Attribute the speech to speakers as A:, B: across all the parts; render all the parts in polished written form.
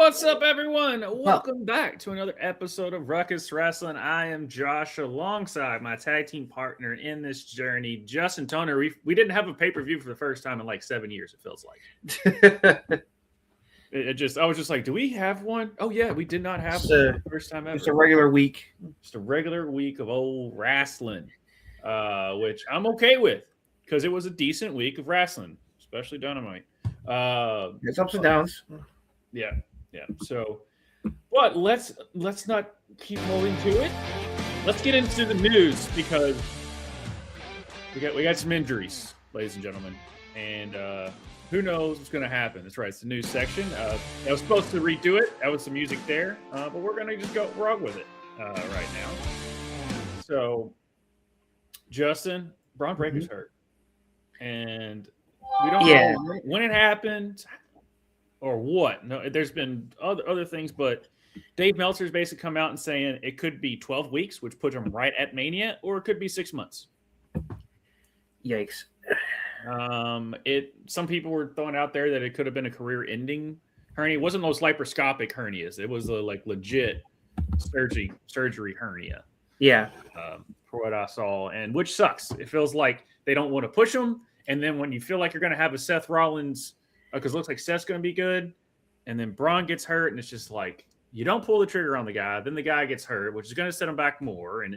A: What's up, everyone?
B: Well,
A: Welcome back to another episode of Ruckus Wrestling. I am Josh, alongside my tag team partner in this journey, Justin Toner. We didn't have a pay-per-view for the first time in like 7 years, it feels like. I was just like, do we have one? Oh, yeah, we did not have one for the first time ever.
B: Just a regular week.
A: Just a regular week of old wrestling, which I'm okay with because it was a decent week of wrestling, especially Dynamite.
B: It's ups and downs.
A: Yeah. So, but let's not keep moving to it. Let's get into the news because we got some injuries, ladies and gentlemen, and who knows what's going to happen. That's right, it's the news section. I was supposed to redo it. That was some music there, but we're going to just go wrong with it right now. So, Justin, Bron Breaker's hurt, and we don't know when it happened. Or what? No, there's been other things, but Dave Meltzer's basically come out and saying it could be 12 weeks, which puts him right at Mania, or it could be 6 months.
B: Yikes.
A: Some people were throwing out there that it could have been a career-ending hernia. It wasn't those laparoscopic hernias. It was a legit surgery hernia.
B: Yeah.
A: For what I saw, and which sucks. It feels like they don't want to push him, and then when you feel like you're going to have a Seth Rollins. Because it looks like Seth's going to be good, and then Braun gets hurt, and it's just like, you don't pull the trigger on the guy, then the guy gets hurt, which is going to set him back more, and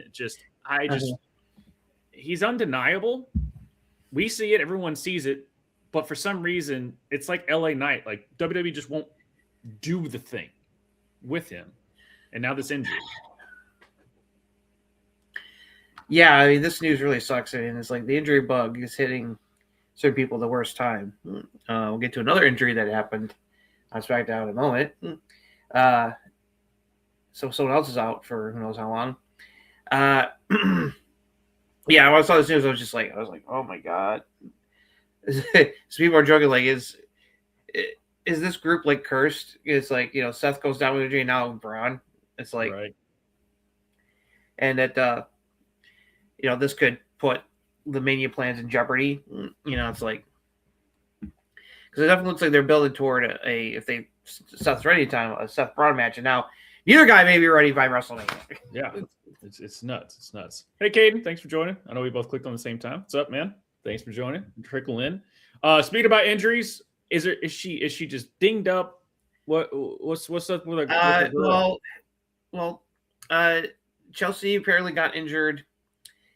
A: he's undeniable. We see it, everyone sees it, but for some reason, it's like LA Knight. Like, WWE just won't do the thing with him, and now this injury.
B: Yeah, I mean, this news really sucks, and it's like the injury bug is hitting certain people the worst time. We'll get to another injury that happened on Smackdown in a moment. So someone else is out for who knows how long. Yeah, when I saw this news, I was like, oh my god. So people are joking, like, is this group like cursed? It's like, Seth goes down with injury, now Braun. It's like,
A: right.
B: And that this could put the Mania plans in jeopardy. It's like, because it definitely looks like they're building toward Seth's ready time, a Seth Braun match, and now neither guy may be ready by WrestleMania.
A: Yeah, it's nuts. It's nuts. Hey, Caden, thanks for joining. I know we both clicked on the same time. What's up, man? Thanks for joining. Trickle in. Speaking about injuries, is she just dinged up? What's up with her?
B: Chelsea apparently got injured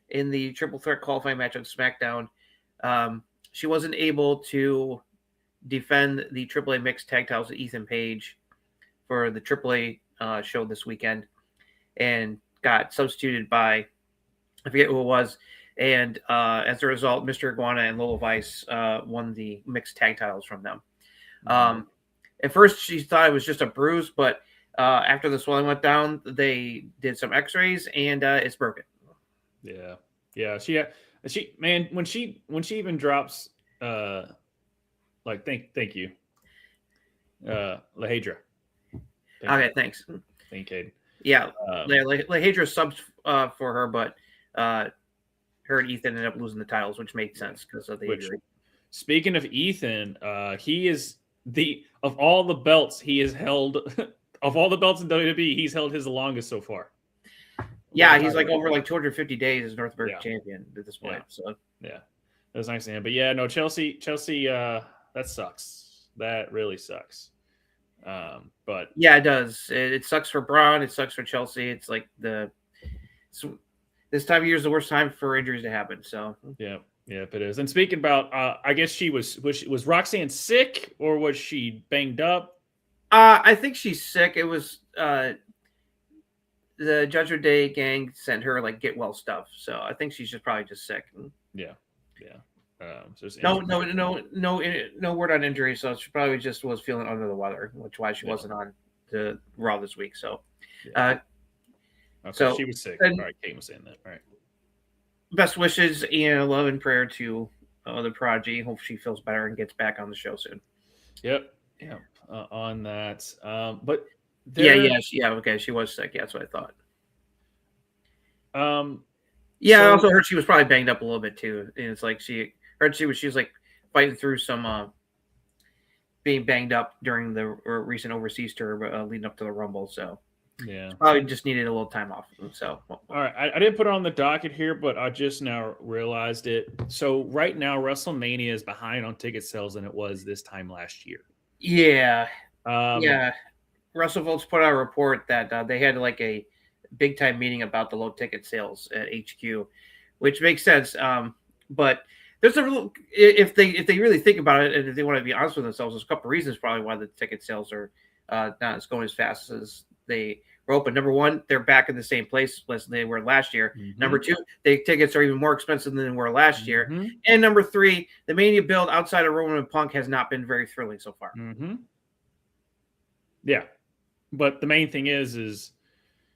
B: in the triple threat qualifying match on SmackDown. She wasn't able to defend the AAA mixed tag titles with Ethan Page for the AAA show this weekend, and got substituted by, I forget who it was. And as a result, Mr. Iguana and Lola Vice won the mixed tag titles from them. At first, she thought it was just a bruise, but after the swelling went down, they did some x-rays, and it's broken.
A: Yeah. She man, when she even drops, thank you, Lahedra.
B: Okay, thanks.
A: Thank you.
B: Yeah, Lahedra subbed for her, but her and Ethan ended up losing the titles, which made sense because of the injury.
A: Speaking of Ethan, he is of all the belts he has held, of all the belts in WWE, he's held his longest so far.
B: Yeah, he's like over 250 days as North American champion at this point. So
A: yeah, that was nice to him. But yeah, no, Chelsea, that sucks. That really sucks. But
B: yeah, it does. It sucks for Braun. It sucks for Chelsea. It's like this time of year is the worst time for injuries to happen. So
A: yeah, it is. And speaking about, I guess was Roxanne sick or was she banged up?
B: I think she's sick. It was the Judgment Day gang sent her get well stuff, so I think she's probably just sick.
A: Yeah. So
B: no word on injury, so she probably just was feeling under the weather, which why she wasn't on the Raw this week. So,
A: so she was sick. All right, Kate was saying that. All right.
B: Best wishes and love and prayer to the prodigy. Hope she feels better and gets back on the show soon.
A: Yep. On that, but.
B: Okay, she was sick. Yeah, that's what I thought. I also heard she was probably banged up a little bit too. And it's like she was fighting through some being banged up during the recent overseas tour leading up to the Rumble. So
A: Yeah.
B: probably just needed a little time off. So
A: all right, I didn't put it on the docket here, but I just now realized it. So right now, WrestleMania is behind on ticket sales than it was this time last year.
B: yeah,
A: Um,
B: yeah. Russell Volts put out a report that they had like a big time meeting about the low ticket sales at HQ, which makes sense. But there's a little, if they really think about it and if they want to be honest with themselves, there's a couple of reasons probably why the ticket sales are not as going as fast as they were open. Number one, they're back in the same place as they were last year. Number two, the tickets are even more expensive than they were last year. And number three, the Mania build outside of Roman and Punk has not been very thrilling so far.
A: Yeah, but the main thing is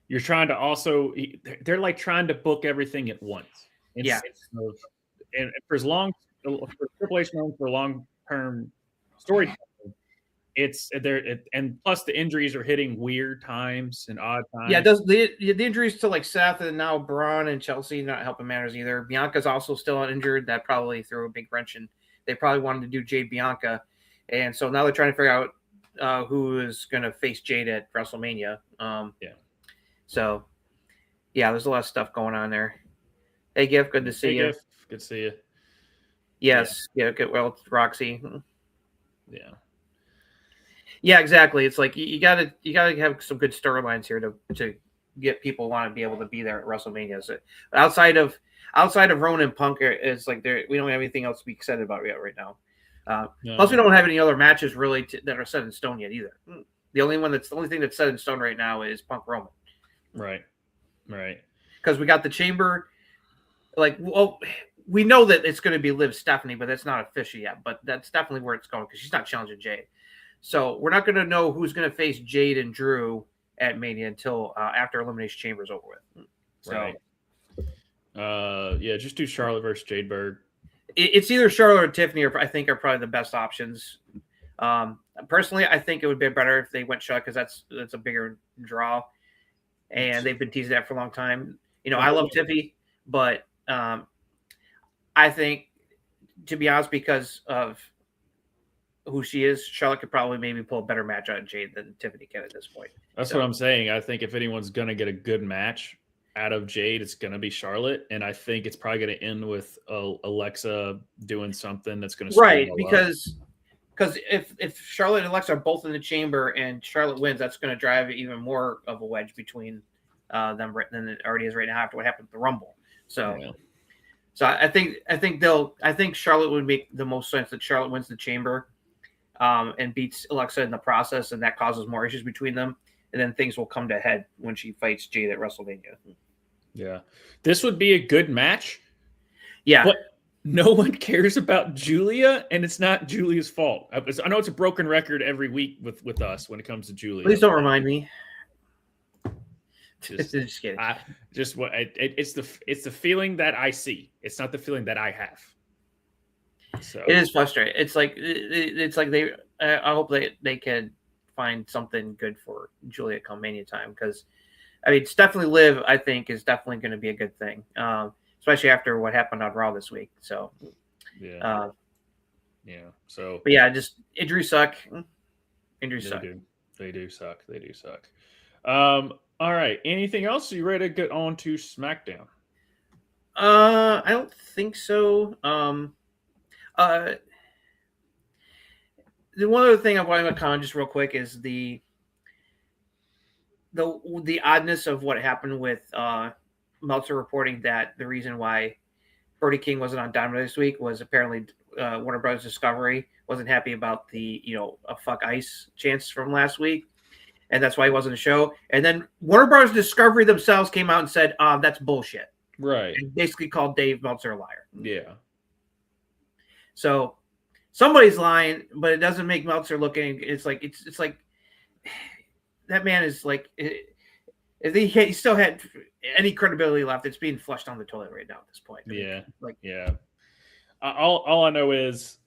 A: you're trying to also, they're like trying to book everything at once.
B: Yeah.
A: And for as long, for Triple H known for long-term storytelling, it's there, and plus the injuries are hitting weird times and odd times.
B: Yeah, the injuries to like Seth and now Braun and Chelsea not helping matters either. Bianca's also still injured. That probably threw a big wrench in. They probably wanted to do Jade Bianca, and so now they're trying to figure out who is going to face Jade at WrestleMania. So yeah, there's a lot of stuff going on there. Hey, Giff, good to see you.
A: Giff, good to see you.
B: Yes, yeah, good. Well, Roxy.
A: Yeah.
B: Yeah, exactly. It's like you gotta have some good storylines here to get people want to be able to be there at WrestleMania. So outside of Roman and Punk, is like we don't have anything else to be excited about yet right now. Plus, we don't have any other matches really that are set in stone yet either. The only thing that's set in stone right now is Punk Roman.
A: Right.
B: Because we got the Chamber. Like, well, we know that it's going to be Liv Stephanie, but that's not official yet. But that's definitely where it's going because she's not challenging Jade. So we're not going to know who's going to face Jade and Drew at Mania until after Elimination Chamber is over with. So,
A: right. Just do Charlotte versus Jade Berg.
B: It's either Charlotte or Tiffany, I think, are probably the best options. Personally, I think it would be better if they went Charlotte because that's a bigger draw, and they've been teasing that for a long time. I love Tiffy, but I think, to be honest, because of who she is, Charlotte could probably maybe pull a better match out of Jade than Tiffany can at this point.
A: That's what I'm saying. I think if anyone's going to get a good match out of Jade, it's going to be Charlotte. And I think it's probably going to end with Alexa doing something that's going to
B: right, because if Charlotte and Alexa are both in the Chamber and Charlotte wins, that's going to drive even more of a wedge between them than it already is right now after what happened at the Rumble. So, So I think Charlotte would make the most sense that Charlotte wins the Chamber, and beats Alexa in the process, and that causes more issues between them, and then things will come to a head when she fights Jade at WrestleMania.
A: Yeah, this would be a good match.
B: Yeah,
A: but no one cares about Julia, and it's not Julia's fault. I know it's a broken record every week with us when it comes to Julia.
B: Please don't remind me.
A: Just
B: kidding.
A: It's the feeling that I see. It's not the feeling that I have. So
B: it is frustrating. It's like they. I hope they can find something good for Julia come Mania time, because it's definitely Liv. I think is definitely going to be a good thing, especially after what happened on Raw this week. So
A: So,
B: but yeah, just injuries suck. Injuries suck.
A: They do suck. All right. Anything else? Are you ready to get on to SmackDown?
B: I don't think so. The one other thing I want to comment just real quick is the oddness of what happened with Meltzer reporting that the reason why Brody King wasn't on Dynamite this week was apparently Warner Brothers Discovery wasn't happy about the a fuck ice chance from last week, and that's why he wasn't on the show. And then Warner Brothers Discovery themselves came out and said, that's bullshit.
A: Right.
B: And basically called Dave Meltzer a liar.
A: Yeah.
B: So somebody's lying, but it doesn't make Meltzer look any. It's like that man is like, if he still had any credibility left, it's being flushed down the toilet right now at this point.
A: All I know is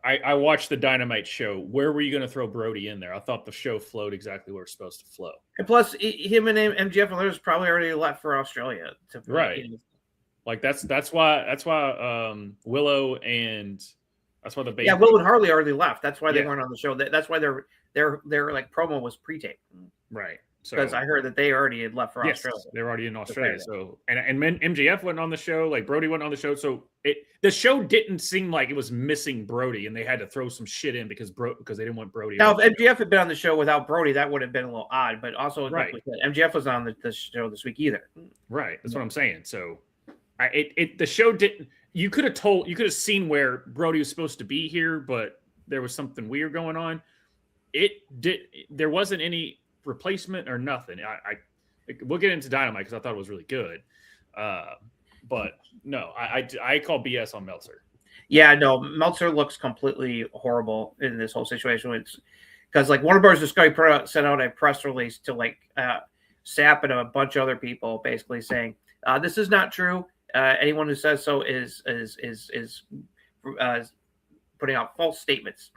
A: I watched the Dynamite show. Where were you going to throw Brody in there? I thought the show flowed exactly where it's supposed to flow.
B: And plus, him and MJF and others probably already left for Australia.
A: Right. Like that's why Willow and That's why the base.
B: Yeah, Will and Harley already left. That's why they
A: Yeah.
B: weren't on the show. That's why their like promo was pre-taped.
A: Right. So
B: Because I heard that they already had left for
A: yes,
B: Australia.
A: they're already in Australia. So and MJF wasn't on the show, like Brody wasn't on the show. So the show didn't seem like it was missing Brody, and they had to throw some shit in because they didn't want Brody.
B: Now, if MJF had been on the show without Brody, that would have been a little odd. But also,
A: right,
B: like we said, MJF was on the show this week either.
A: Right. That's what I'm saying. So the show didn't. You could have seen where Brody was supposed to be here, but there was something weird going on. There wasn't any replacement or nothing. We'll get into Dynamite because I thought it was really good. But no, I call BS on Meltzer.
B: Yeah, no, Meltzer looks completely horrible in this whole situation. It's because like Warner Bros. Discovery sent out a press release to like Sapp and a bunch of other people, basically saying this is not true. Anyone who says so is putting out false statements.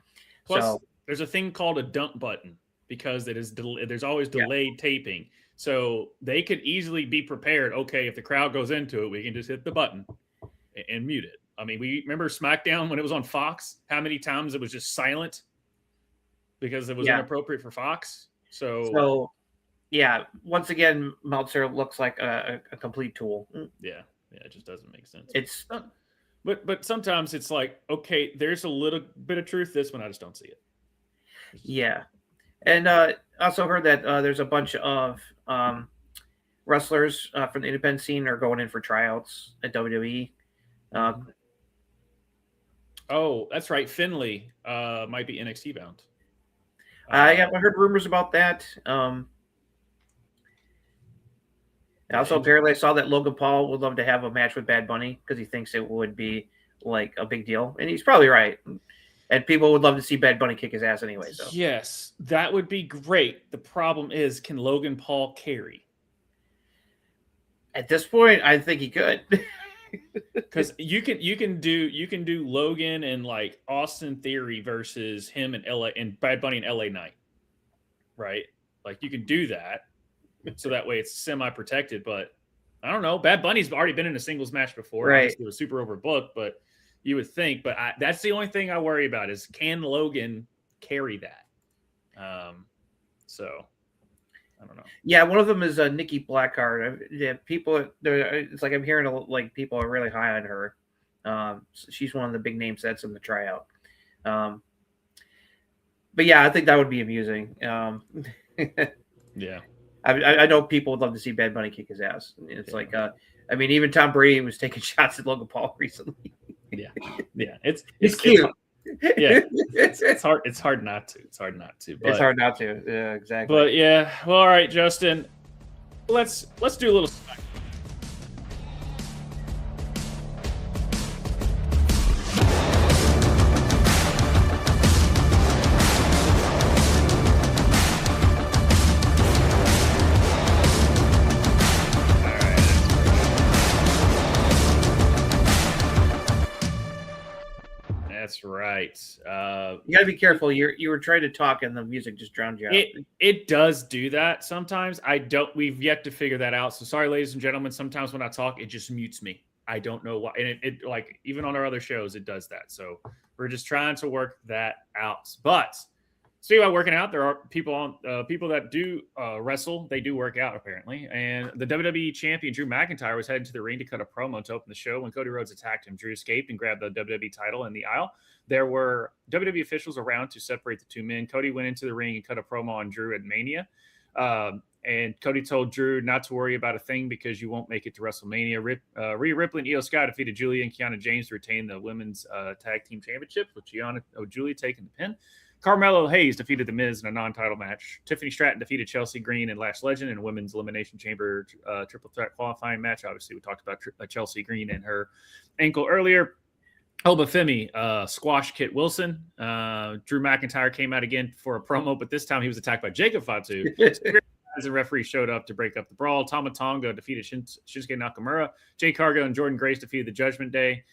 A: Plus,
B: so
A: there's a thing called a dump button because there's always delayed taping. So they could easily be prepared. Okay, if the crowd goes into it, we can just hit the button and mute it. I mean, we remember SmackDown when it was on Fox, how many times it was just silent because it was inappropriate for Fox. So
B: yeah, once again, Meltzer looks like a complete tool.
A: Yeah, it just doesn't make sense. But sometimes it's like, okay, there's a little bit of truth. This one, I just don't see it.
B: Yeah. And also heard that there's a bunch of wrestlers from the independent scene are going in for tryouts at WWE.
A: Oh, that's right. Finley might be NXT bound.
B: I heard rumors about that. Also, apparently, I saw that Logan Paul would love to have a match with Bad Bunny because he thinks it would be like a big deal, and he's probably right. And people would love to see Bad Bunny kick his ass anyway. So
A: yes, that would be great. The problem is, can Logan Paul carry?
B: At this point, I think he could.
A: Because you can do Logan and like Austin Theory versus him and LA and Bad Bunny and LA Knight, right? Like you can do that, so that way it's semi-protected. But I don't know. Bad Bunny's already been in a singles match before.
B: Right.
A: Obviously, it was super overbooked, but you would think. But that's the only thing I worry about is can Logan carry that? So I don't know.
B: Yeah, one of them is Nikki Blackheart. Yeah, it's like I'm hearing like people are really high on her. She's one of the big names that's in the tryout. But yeah, I think that would be amusing.
A: Yeah,
B: I know people would love to see Bad Bunny kick his ass. It's like, I mean, even Tom Brady was taking shots at Logan Paul recently.
A: Yeah,
B: it's cute.
A: It's hard. It's hard not to. It's hard not to. But,
B: it's hard not to. Yeah, exactly.
A: But yeah, well, all right, Justin. Let's do a little. That's right.
B: You got to be careful. You were trying to talk and the music just drowned you out.
A: It does do that sometimes. We've yet to figure that out. So sorry, ladies and gentlemen. Sometimes when I talk, it just mutes me. I don't know why. And it like even on our other shows, it does that. So we're just trying to work that out. But speaking about working out, there are people that do wrestle. They do work out apparently. And the WWE champion Drew McIntyre was headed to the ring to cut a promo to open the show. When Cody Rhodes attacked him, Drew escaped and grabbed the WWE title in the aisle. There were WWE officials around to separate the two men. Cody went into the ring and cut a promo on Drew at Mania. And Cody told Drew not to worry about a thing because you won't make it to WrestleMania. Rhea Ripley and Io Sky defeated Julia and Kiana James to retain the women's tag team championships, with Julia taking the pin. Carmelo Hayes defeated The Miz in a non-title match. Tiffany Stratton defeated Chelsea Green and Lash Legend in a women's elimination chamber triple threat qualifying match. Obviously, we talked about Chelsea Green and her ankle earlier. Elba Femi squashed Kit Wilson. Drew McIntyre came out again for a promo, but this time he was attacked by Jacob Fatu. As a referee showed up to break up the brawl. Tama Tonga defeated Shinsuke Nakamura. Jay Cargo and Jordan Grace defeated the Judgment Day.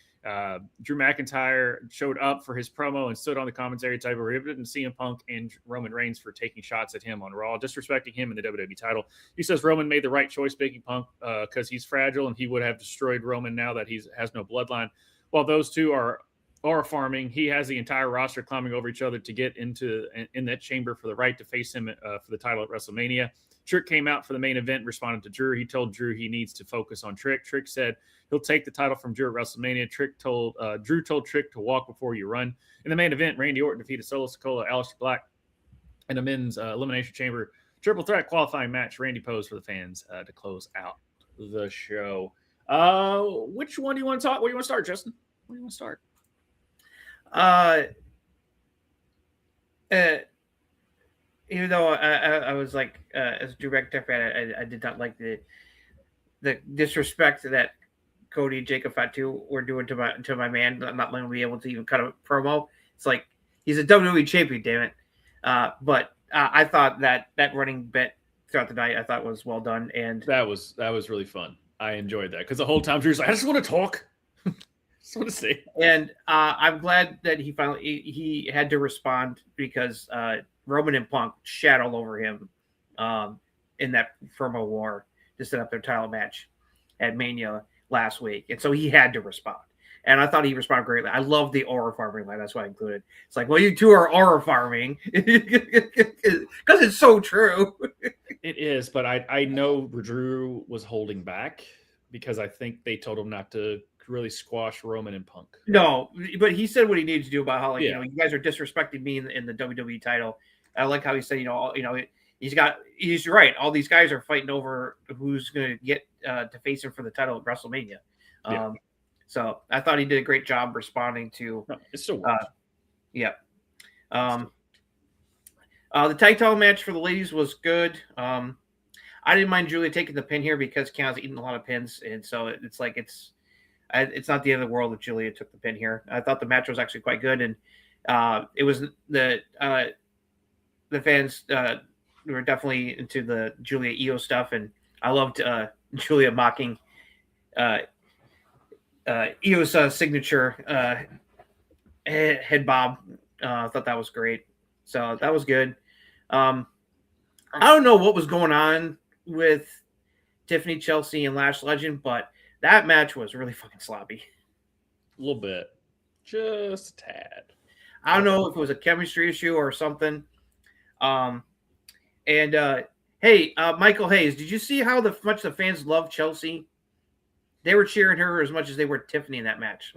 A: Drew McIntyre showed up for his promo and stood on the commentary table, riveted CM Punk and Roman Reigns for taking shots at him on Raw, disrespecting him in the WWE title. He says Roman made the right choice picking Punk because he's fragile and he would have destroyed Roman now that he has no bloodline. While those two are aura farming. He has the entire roster climbing over each other to get into in that chamber for the right to face him for the title at WrestleMania. Trick came out for the main event, responded to Drew. He told Drew he needs to focus on Trick. Trick said he'll take the title from Drew at WrestleMania. Drew told Trick to walk before you run. In the main event, Randy Orton defeated Solo Sikoa, Aleister Black in the men's elimination chamber triple threat qualifying match. Randy posed for the fans to close out the show. Which one do you want to talk? Where do you want to start, Justin? Where do you want to start?
B: Even though I was like, as a direct fan, I did not like the disrespect that Cody and Jacob Fatu were doing to my man, not letting him be able to even cut a promo. It's like he's a WWE champion, damn it. But I thought that running bit throughout the night I thought was well done, and
A: that was really fun. I enjoyed that because the whole time Drew's like, I just want to talk. Just want to see.
B: And I'm glad that he had to respond because Roman and Punk shat all over him in that promo war to set up their title match at Mania last week, and so he had to respond. And I thought he responded greatly. I love the aura farming line. That's why I included. It's like, well, you two are aura farming because it's so true.
A: It is, but I know Drew was holding back because I think they told him not to really squash Roman and Punk.
B: No, but he said what he needed to do about how, like, you guys are disrespecting me in the WWE title. I like how he said, he's right. All these guys are fighting over who's going to get to face him for the title at WrestleMania. So I thought he did a great job responding to.
A: No, it still works.
B: The tag title match for the ladies was good. I didn't mind Julia taking the pin here because Kiana's eaten a lot of pins, and so it's like it's not the end of the world if Julia took the pin here. I thought the match was actually quite good, and it was the fans were definitely into the Julia Io stuff, and I loved Julia mocking Io's signature head bob. I thought that was great. So that was good. I don't know what was going on with Tiffany, Chelsea, and Lash Legend, but that match was really fucking sloppy.
A: A little bit. Just a tad.
B: I don't know if it was a chemistry issue or something. Hey, Michael Hayes, did you see how much the fans love Chelsea? They were cheering her as much as they were Tiffany in that match.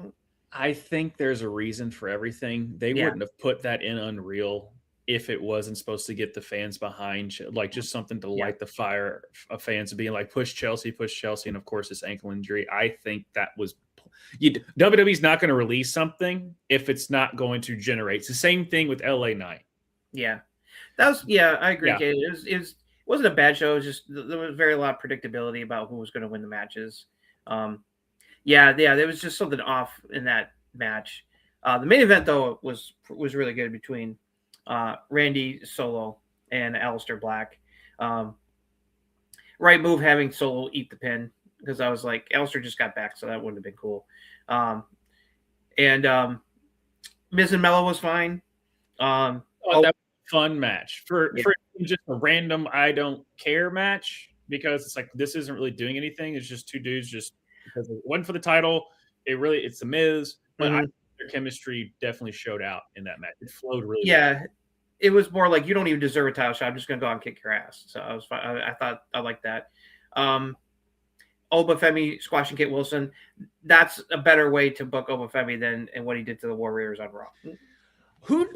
A: I think there's a reason for everything. They wouldn't have put that in Unreal if it wasn't supposed to get the fans behind, like just something to light the fire of fans being like, push Chelsea. And of course, this ankle injury. I think that was WWE's not going to release something if it's not going to generate. It's the same thing with LA Knight.
B: Yeah, I agree. Yeah. It wasn't a bad show. It was just there was a lot of predictability about who was going to win the matches. There was just something off in that match. The main event though was really good between Randy Solo and Aleister Black. Right move having Solo eat the pin because I was like, Aleister just got back, so that wouldn't have been cool. Miz and Mello was fine.
A: That was a fun match for just a random I don't care match because it's like this isn't really doing anything. It's just two dudes just because it wasn't for the title. It's the Miz, but their chemistry definitely showed out in that match. It flowed really well.
B: It was more like you don't even deserve a title shot. I'm just gonna go out and kick your ass. So I was fine. I thought I liked that. Obafemi squashing Kate Wilson. That's a better way to book Obafemi than what he did to the Warriors on Raw.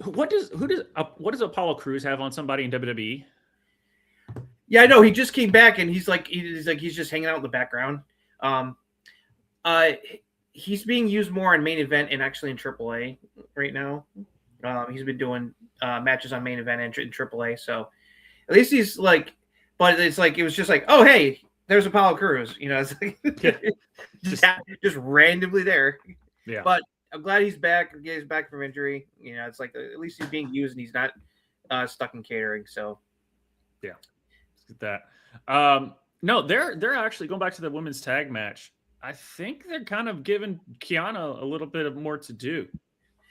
A: What does Apollo Crews have on somebody in WWE?
B: Yeah, I know. He just came back and he's just hanging out in the background. He's being used more in main event and actually in AAA right now. He's been doing matches on main event and in AAA, so at least he's like. But it's like it was just like, oh hey, there's Apollo Crews. It's like just randomly there.
A: Yeah.
B: But I'm glad he's back. He's back from injury. It's like at least he's being used and he's not stuck in catering. So
A: yeah, let's get that. No, they're actually going back to the women's tag match. I think they're kind of giving Kiana a little bit of more to do.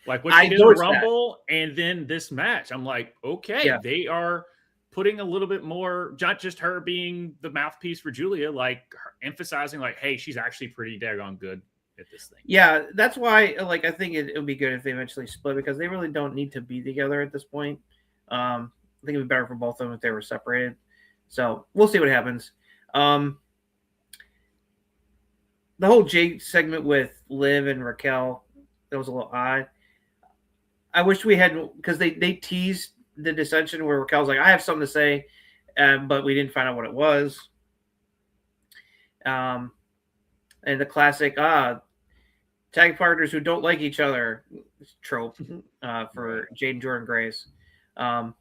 A: Like what she did in the Rumble and then this match. I'm like, okay, they are putting a little bit more, not just her being the mouthpiece for Julia, like emphasizing like, hey, she's actually pretty daggone good at this thing.
B: Yeah, that's why. Like, I think it would be good if they eventually split because they really don't need to be together at this point. I think it'd be better for both of them if they were separated. So we'll see what happens. The whole Jade segment with Liv and Raquel, that was a little odd. I wish we had, because they teased the dissension where Raquel's like, I have something to say, but we didn't find out what it was. And the classic tag partners who don't like each other trope for Jade and Jordan Grace.
A: All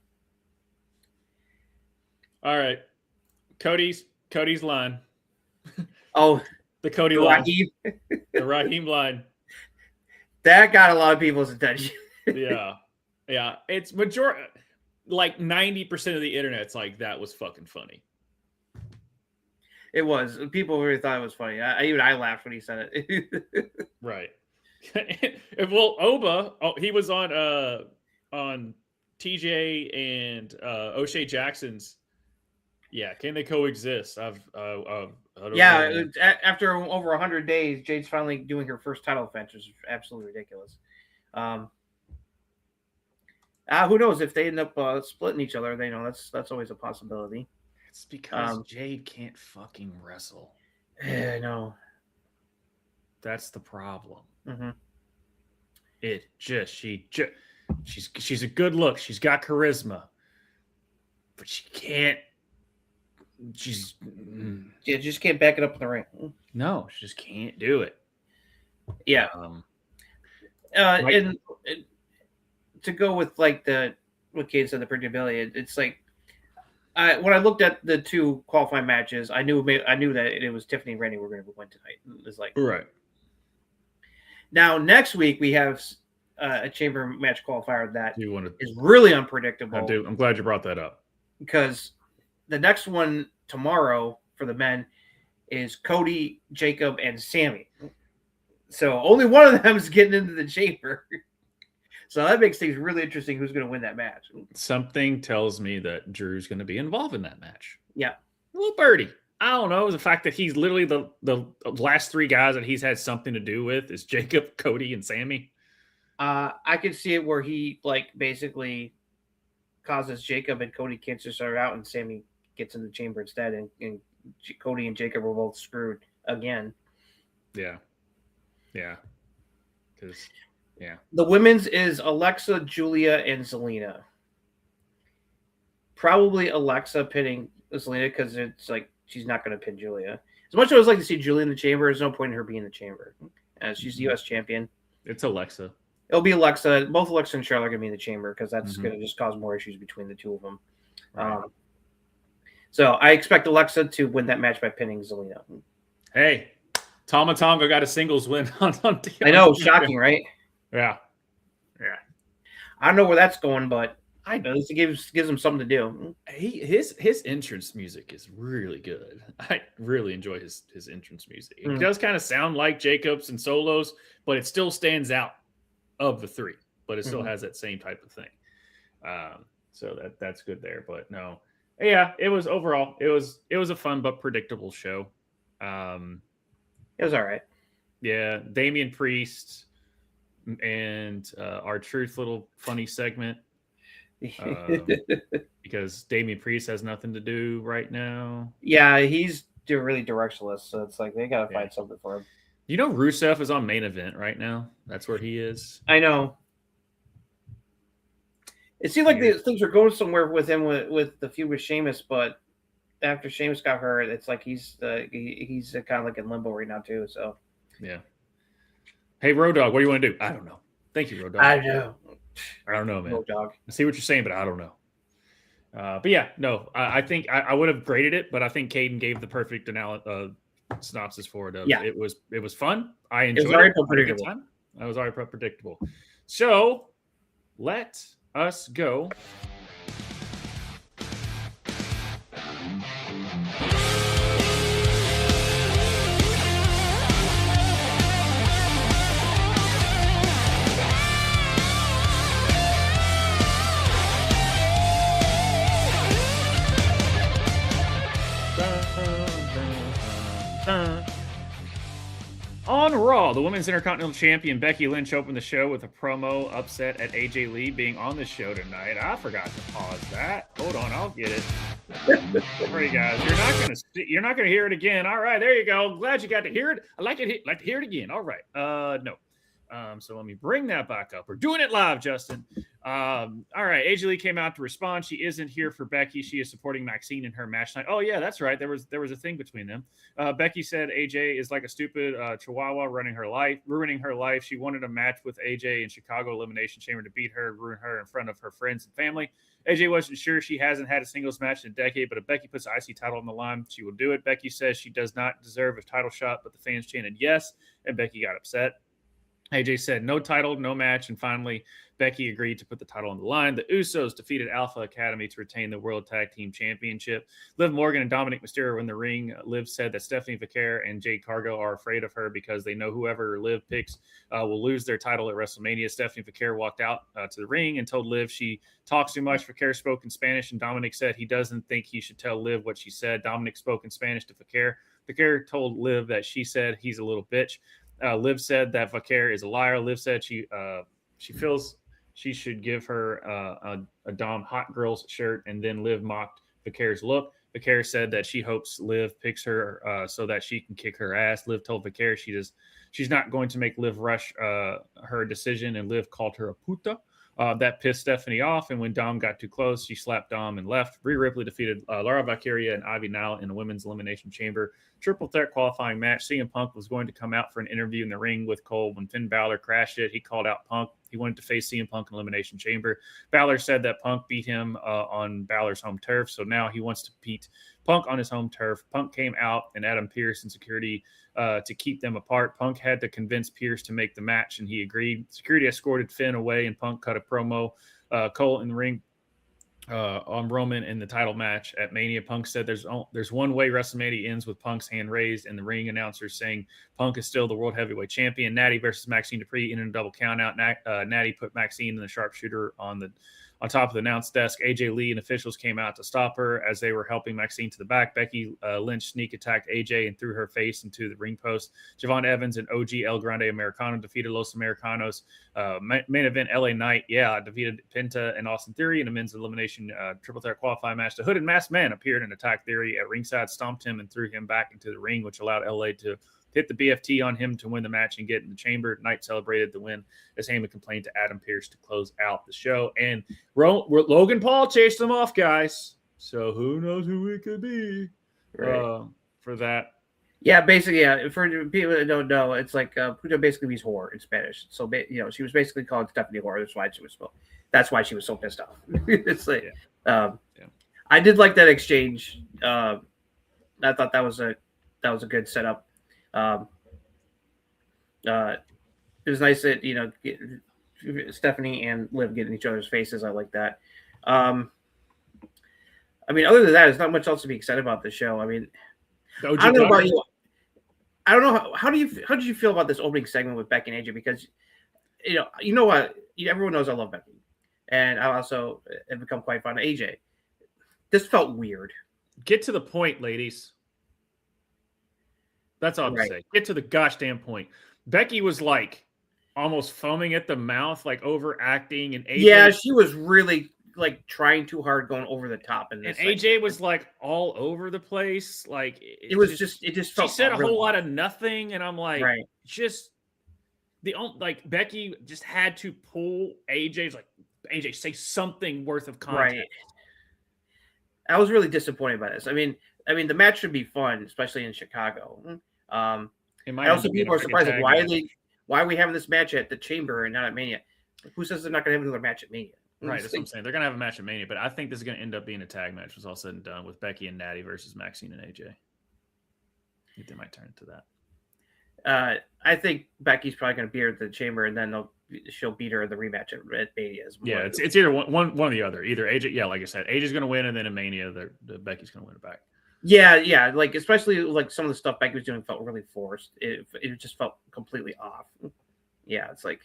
A: right, Cody's line.
B: Oh,
A: the Cody line,
B: the
A: Raheem line.
B: That got a lot of people's attention.
A: Yeah. It's like 90% of the internet's like, that was fucking funny.
B: It was. People really thought it was funny. I laughed when he said it.
A: Right. Well, Oba, he was on TJ and O'Shea Jackson's. Yeah, can they coexist? After
B: over 100 days, Jade's finally doing her first title defense, which is absolutely ridiculous. Who knows if they end up splitting each other? They know that's always a possibility.
A: It's because Jade can't fucking wrestle.
B: I know.
A: That's the problem.
B: Mm-hmm.
A: She's a good look. She's got charisma, but she can't. She
B: just can't back it up in the ring.
A: No, she just can't do it.
B: Yeah. And to go with like what Kate said, the predictability, it's like when I looked at the two qualifying matches, I knew that it was Tiffany and Randy were going to win tonight. It was like
A: right.
B: Now next week we have a chamber match qualifier that is really unpredictable.
A: I do. I'm glad you brought that up
B: because the next one tomorrow for the men is Cody, Jacob, and Sammy. So only one of them is getting into the chamber. So that makes things really interesting. Who's going to win that match?
A: Something tells me that Drew's going to be involved in that match.
B: Yeah.
A: Little birdie. I don't know. The fact that he's literally the last three guys that he's had something to do with is Jacob, Cody, and Sammy.
B: I could see it where he basically causes Jacob and Cody can't just start out and Sammy gets in the chamber instead and Cody and Jacob were both screwed again.
A: Yeah.
B: The women's is Alexa, Julia, and Zelina. Probably Alexa pinning Zelina because it's like she's not going to pin Julia. As much as I would like to see Julia in the chamber, there's no point in her being in the chamber. She's the U.S. champion.
A: It's Alexa.
B: It'll be Alexa. Both Alexa and Charlotte are going to be in the chamber because that's going to just cause more issues between the two of them. Right. So I expect Alexa to win that match by pinning Zelina.
A: Hey, Tama Tonga got a singles win on
B: I know, shocking, right?
A: Yeah.
B: I don't know where that's going, but I know this gives him something to do.
A: His entrance music is really good. I really enjoy his entrance music. It does kind of sound like Jacobs and solos, but it still stands out of the three. But it still has that same type of thing. So that's good there. But no, yeah, it was overall it was a fun but predictable show.
B: It was all right.
A: Yeah, Damian Priest and our Truth little funny segment. Because Damian Priest has nothing to do right now.
B: Yeah, he's really directionless, so it's like they gotta find something for him.
A: You know, Rusev is on Main Event right now. That's where he is.
B: I know. It seemed like things were going somewhere with him with the feud with Sheamus, but after Sheamus got hurt, it's like he's kind of like in limbo right now too. So
A: yeah. Hey, Road Dogg, what do you want to do? I don't know. Thank you, Road Dogg.
B: I don't know,
A: man.
B: Road Dogg.
A: I see what you're saying, but I don't know. But yeah, no, I think I would have graded it, but I think Caden gave the perfect synopsis for it.
B: Yeah,
A: it was fun. I enjoyed it. I was already predictable. So let us go. On Raw, Raw, the Women's Intercontinental Champion Becky Lynch opened the show with a promo upset at AJ Lee being on the show tonight. I forgot to pause that. Hold on, I'll get it. Sorry, guys. You're not gonna hear it again. All right, there you go. Glad you got to hear it. I like to hear it again. All right. No. So let me bring that back up. We're doing it live, Justin. All right. AJ Lee came out to respond. She isn't here for Becky. She is supporting Maxine in her match night. Oh yeah, that's right. There was a thing between them. Becky said AJ is like a stupid chihuahua ruining her life. She wanted a match with AJ in Chicago Elimination Chamber to beat her, ruin her in front of her friends and family. AJ wasn't sure. She hasn't had a singles match in a decade, but if Becky puts the IC title on the line, she will do it. Becky says she does not deserve a title shot, but the fans chanted yes, and Becky got upset. AJ said no title, no match, and finally Becky agreed to put the title on the line. The Usos defeated Alpha Academy to retain the World Tag Team Championship. Liv Morgan and Dominic Mysterio were in the ring. Liv said that Stephanie Vaquer and Jade Cargill are afraid of her because they know whoever Liv picks will lose their title at WrestleMania. Stephanie Vaquer walked out to the ring and told Liv she talks too much. Vaquer spoke in Spanish, and Dominic said he doesn't think he should tell Liv what she said. Dominic spoke in Spanish to Vaquer. Vaquer told Liv that she said he's a little bitch. Liv said that Vaquer is a liar. Liv said she feels she should give her a Dom Hot Girls shirt, and then Liv mocked Vaquer's look. Vaquer said that she hopes Liv picks her so that she can kick her ass. Liv told Vaquer she's not going to make Liv rush her decision, and Liv called her a puta. That pissed Stephanie off, and when Dom got too close, she slapped Dom and left. Rhea Ripley defeated Laura Valkyria and Ivy Nile in the Women's Elimination Chamber triple threat qualifying match. CM Punk was going to come out for an interview in the ring with Cole when Finn Balor crashed it. He called out Punk. He wanted to face CM Punk in Elimination Chamber. Balor said that Punk beat him on Balor's home turf, so now he wants to beat Punk on his home turf. Punk came out, and Adam Pearce and security to keep them apart. Punk had to convince Pearce to make the match, and he agreed. Security escorted Finn away, and Punk cut a promo. Cole in the ring on Roman in the title match at Mania. Punk said there's one way WrestleMania ends with Punk's hand raised, and the ring announcer saying Punk is still the World Heavyweight Champion. Natty versus Maxine Dupree in a double countout. Natty put Maxine in the sharpshooter on top of the announce desk. AJ Lee and officials came out to stop her as they were helping Maxine to the back. Becky Lynch sneak attacked AJ and threw her face into the ring post. Javon Evans and OG El Grande Americano defeated Los Americanos. Main event LA Knight, defeated Penta and Austin Theory in a men's elimination triple threat qualifying match. The Hooded Masked Man appeared and attacked Theory at ringside, stomped him and threw him back into the ring, which allowed LA to hit the BFT on him to win the match and get in the chamber. Knight celebrated the win as Heyman complained to Adam Pearce to close out the show. And Logan Paul chased them off, guys. So who knows who it could be for that.
B: Yeah, basically, for people that don't know, it's like Puta basically means whore in Spanish. So, she was basically called Stephanie whore. That's why she was so pissed off. It's like, I did like that exchange. I thought that was a good setup. It was nice that Stephanie and Liv get in each other's faces. I like that. I mean, other than that, there's not much else to be excited about the show. I mean, I don't know about you. I don't know how did you feel about this opening segment with Becky and AJ? Because you know what, everyone knows I love Becky, and I also have become quite fond of AJ. This felt weird.
A: Get to the point, ladies. That's all I'm going to say. Get to the gosh damn point. Becky was like almost foaming at the mouth, like overacting. And AJ,
B: she was really like trying too hard, going over the top.
A: And AJ was like all over the place. Like
B: it just felt.
A: She said a whole lot of nothing, and I'm like,
B: just
A: Becky just had to pull AJ's like, AJ, say something worth of content.
B: Right. I was really disappointed by this. I mean, the match should be fun, especially in Chicago. Also, people are surprised why are we having this match at the Chamber and not at Mania? Who says they're not going to have another match at Mania?
A: Right, that's what I'm saying. They're going to have a match at Mania, but I think this is going to end up being a tag match. Was all said and done with Becky and Natty versus Maxine and AJ. I think they might turn into that.
B: I think Becky's probably going to beat her at the Chamber, and then she'll beat her in the rematch at Mania as well.
A: Yeah, it's either one or the other. Either AJ, like I said, AJ's going to win, and then in Mania, the Becky's going to win it back.
B: Yeah, like especially like some of the stuff Becky was doing felt really forced. It just felt completely off. Yeah, it's like,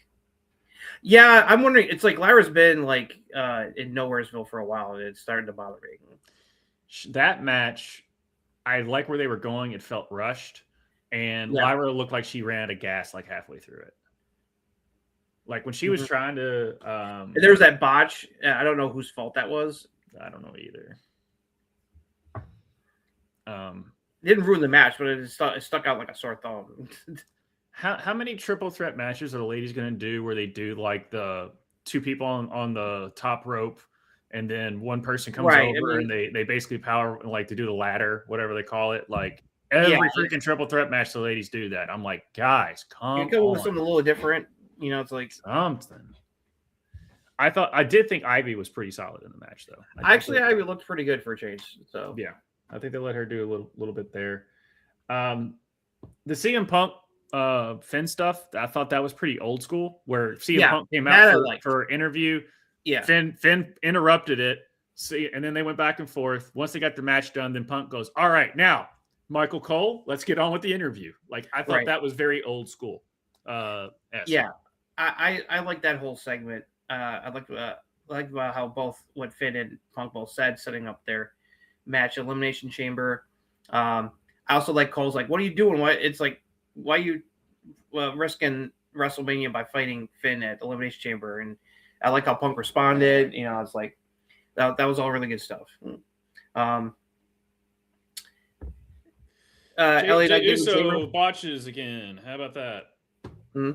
B: I'm wondering. It's like Lyra's been like in Nowheresville for a while, and it's starting to bother me.
A: That match, I like where they were going. It felt rushed, and Lyra looked like she ran out of gas like halfway through it. Like when she was trying to,
B: there was that botch. I don't know whose fault that was.
A: I don't know either.
B: It didn't ruin the match, but it stuck out like a sore thumb.
A: How many triple threat matches are the ladies going to do where they do like the two people on the top rope and then one person comes over and they basically power like to do the ladder, whatever they call it. Like every freaking triple threat match, the ladies do that. I'm like, guys, come on.
B: With something a little different. It's like
A: something. I did think Ivy was pretty solid in the match, though.
B: Actually, Ivy looked pretty good for a change. So
A: yeah, I think they let her do a little bit there. The CM Punk Finn stuff, I thought that was pretty old school. Where CM Punk came out for an interview.
B: Yeah,
A: Finn interrupted it. And then they went back and forth. Once they got the match done, then Punk goes, "All right, now Michael Cole, let's get on with the interview." Like I thought that was very old school.
B: Yeah, I like that whole segment. I like about how both what Finn and Punk both said, setting up their match elimination chamber. I also like Cole's like, "What are you doing? Why are you risking WrestleMania by fighting Finn at the elimination chamber?" And I like how Punk responded. It's like that was all really good stuff.
A: Jey Uso botches again. How about that?
B: Yeah.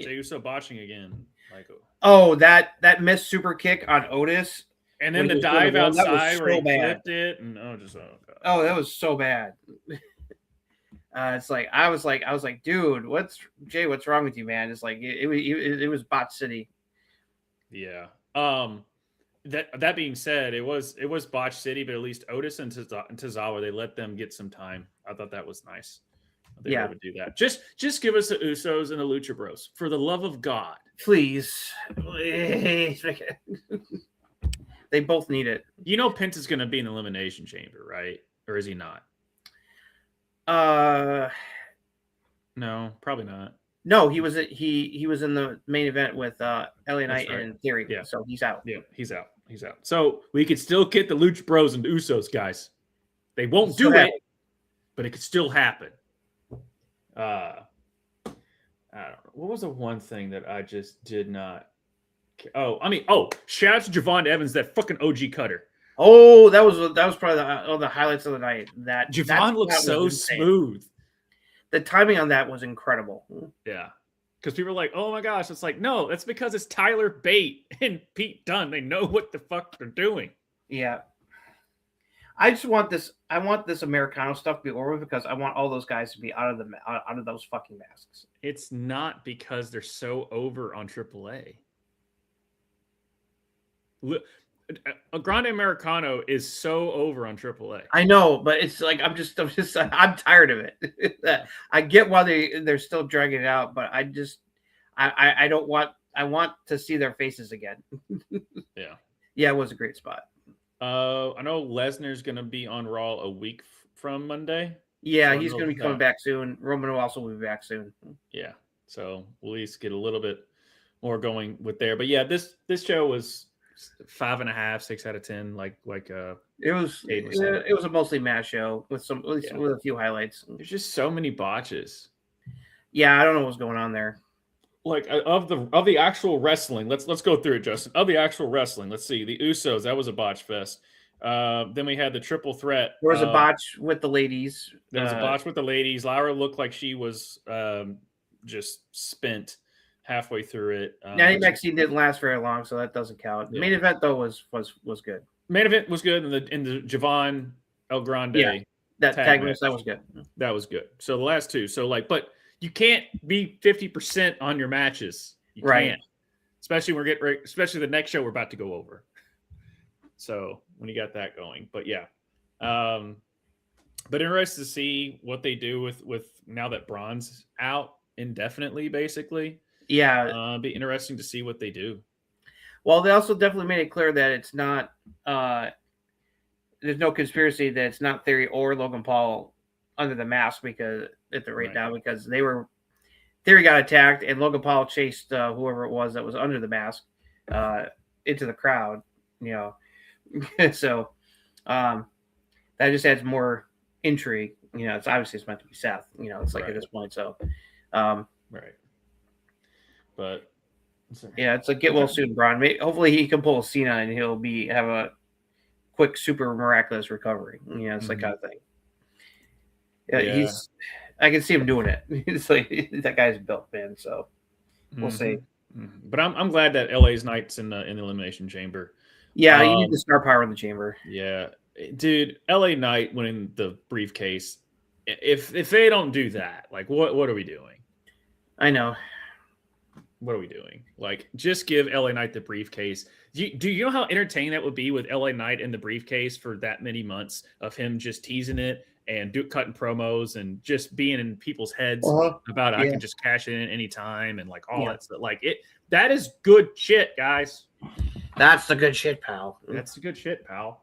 A: Jey Uso botching again, Michael.
B: Oh, that missed super kick on Otis,
A: and then the dive outside where he flipped it, and
B: that was so bad. It's like I was like, dude, what's wrong with you, man? It's like it was Bot City.
A: Yeah. That being said, it was Botch City, but at least Otis and Tozawa, they let them get some time. I thought that was nice. They would do that. Just give us the Usos and the Lucha Bros, for the love of God,
B: please. They both need it.
A: Penta's going to be in Elimination Chamber, right? Or is he not? No, probably not.
B: No, he was in the main event with LA Knight and Theory. Yeah, so he's out.
A: Yeah, he's out. So we could still get the Lucha Bros and Usos, guys. They won't do it, but it could still happen. I don't know. What was the one thing that I just did not? Shout out to Javon Evans, that fucking OG cutter.
B: Oh, that was probably the highlights of the night. That
A: Javon looks so smooth.
B: The timing on that was incredible.
A: Yeah. Because people are like, oh my gosh. It's like, no, that's because it's Tyler Bate and Pete Dunne. They know what the fuck they're doing.
B: Yeah. I just want this. I want this Americano stuff to be over because I want all those guys to be out of those fucking masks.
A: It's not because they're so over on AAA. A Grande Americano is so over on AAA.
B: I know, but it's like I'm tired of it. I get why they're still dragging it out, but I don't want. I want to see their faces again. Yeah, it was a great spot.
A: I know Lesnar's going to be on Raw a week from Monday.
B: Yeah, he's going to be coming back soon. Roman will also be back soon.
A: Yeah, so we'll at least get a little bit more going with there. But yeah, this show was 5.5, 6 out of 10.
B: It was a mostly match show with with a few highlights.
A: There's just so many botches.
B: Yeah, I don't know what's going on there.
A: Like of the actual wrestling, let's go through it, Justin. Of the actual wrestling, let's see. The Usos, that was a botch fest. Then we had the triple threat.
B: There was a botch with the ladies.
A: There was a botch with the ladies. Lyra looked like she was just spent halfway through it.
B: Natty Maxine didn't last very long, so that doesn't count. The main event though was good.
A: Main event was good, and the Javon El Grande
B: that tag match, that was good.
A: That was good. So the last two, but you can't be 50% on your matches. You can't. Especially the next show we're about to go over. So when you got that going. But yeah. But interested to see what they do with now that Bron's out indefinitely, basically.
B: Yeah.
A: Be interesting to see what they do.
B: Well, they also definitely made it clear that it's not there's no conspiracy that it's not Theory or Logan Paul under the mask because now because Theory got attacked and Logan Paul chased whoever it was that was under the mask into the crowd, so that just adds more intrigue it's obviously it's meant to be Seth. It's like
A: Right.
B: at this point. So,
A: right. But
B: yeah, it's like get well soon, Bron. Hopefully he can pull a Cena and he'll have a quick, super miraculous recovery. It's like kind of thing. Yeah, I can see him doing it. It's like that guy's built, man. So we'll see.
A: But I'm glad that LA's Knight's in the Elimination Chamber.
B: Yeah, you need the star power in the chamber.
A: Yeah, dude, LA Knight winning the briefcase. If they don't do that, like what are we doing?
B: I know.
A: What are we doing? Like, just give LA Knight the briefcase. Do you know how entertaining that would be with LA Knight in the briefcase for that many months of him just teasing it and cutting promos and just being in people's heads about I can just cash it in anytime and like all that stuff. Like that is good shit, guys.
B: That's the good shit, pal.
A: That's the good shit, pal.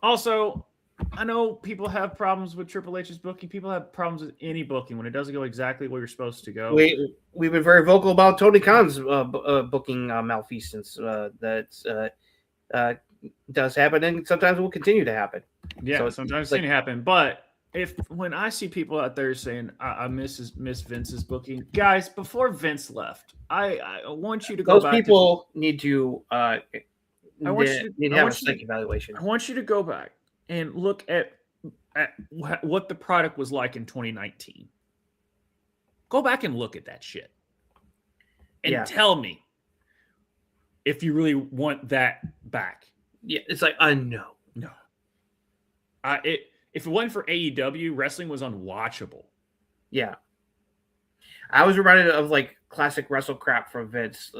A: Also, I know people have problems with Triple H's booking. People have problems with any booking when it doesn't go exactly where you're supposed to go.
B: We've been very vocal about Tony Khan's booking malfeasance. That does happen, and sometimes will continue to happen.
A: Yeah, so sometimes it's happen. But when I see people out there saying I miss Vince's booking, guys, before Vince left, I want you to go back.
B: Those people need to. I want you to have a psych evaluation.
A: I want you to go back and look at what the product was like in 2019. Go back and look at that shit. And tell me if you really want that back.
B: Yeah, it's like, no.
A: If it wasn't for AEW, wrestling was unwatchable.
B: Yeah. I was reminded of like classic wrestle crap from Vince,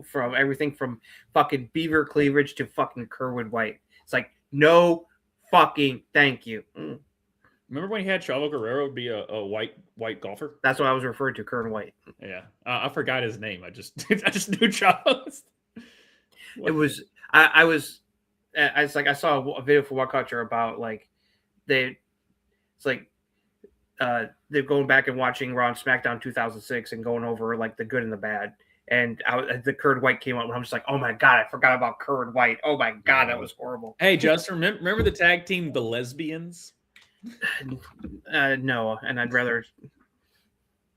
B: from everything from fucking beaver cleavage to fucking Kerwin White. It's like, no fucking thank you.
A: Remember when he had Chavo Guerrero be a white golfer?
B: That's what I was referring to, Kerwin White.
A: Yeah, I forgot his name. I just knew Chavo.
B: I saw a video for What Culture about like they're going back and watching Raw and SmackDown 2006 and going over like the good and the bad. And the Kerwin White came out, and I'm just like, oh my god, I forgot about Kerwin White. Oh my god, that was horrible.
A: Hey, Justin, remember the tag team, the Lesbians?
B: No, and I'd rather.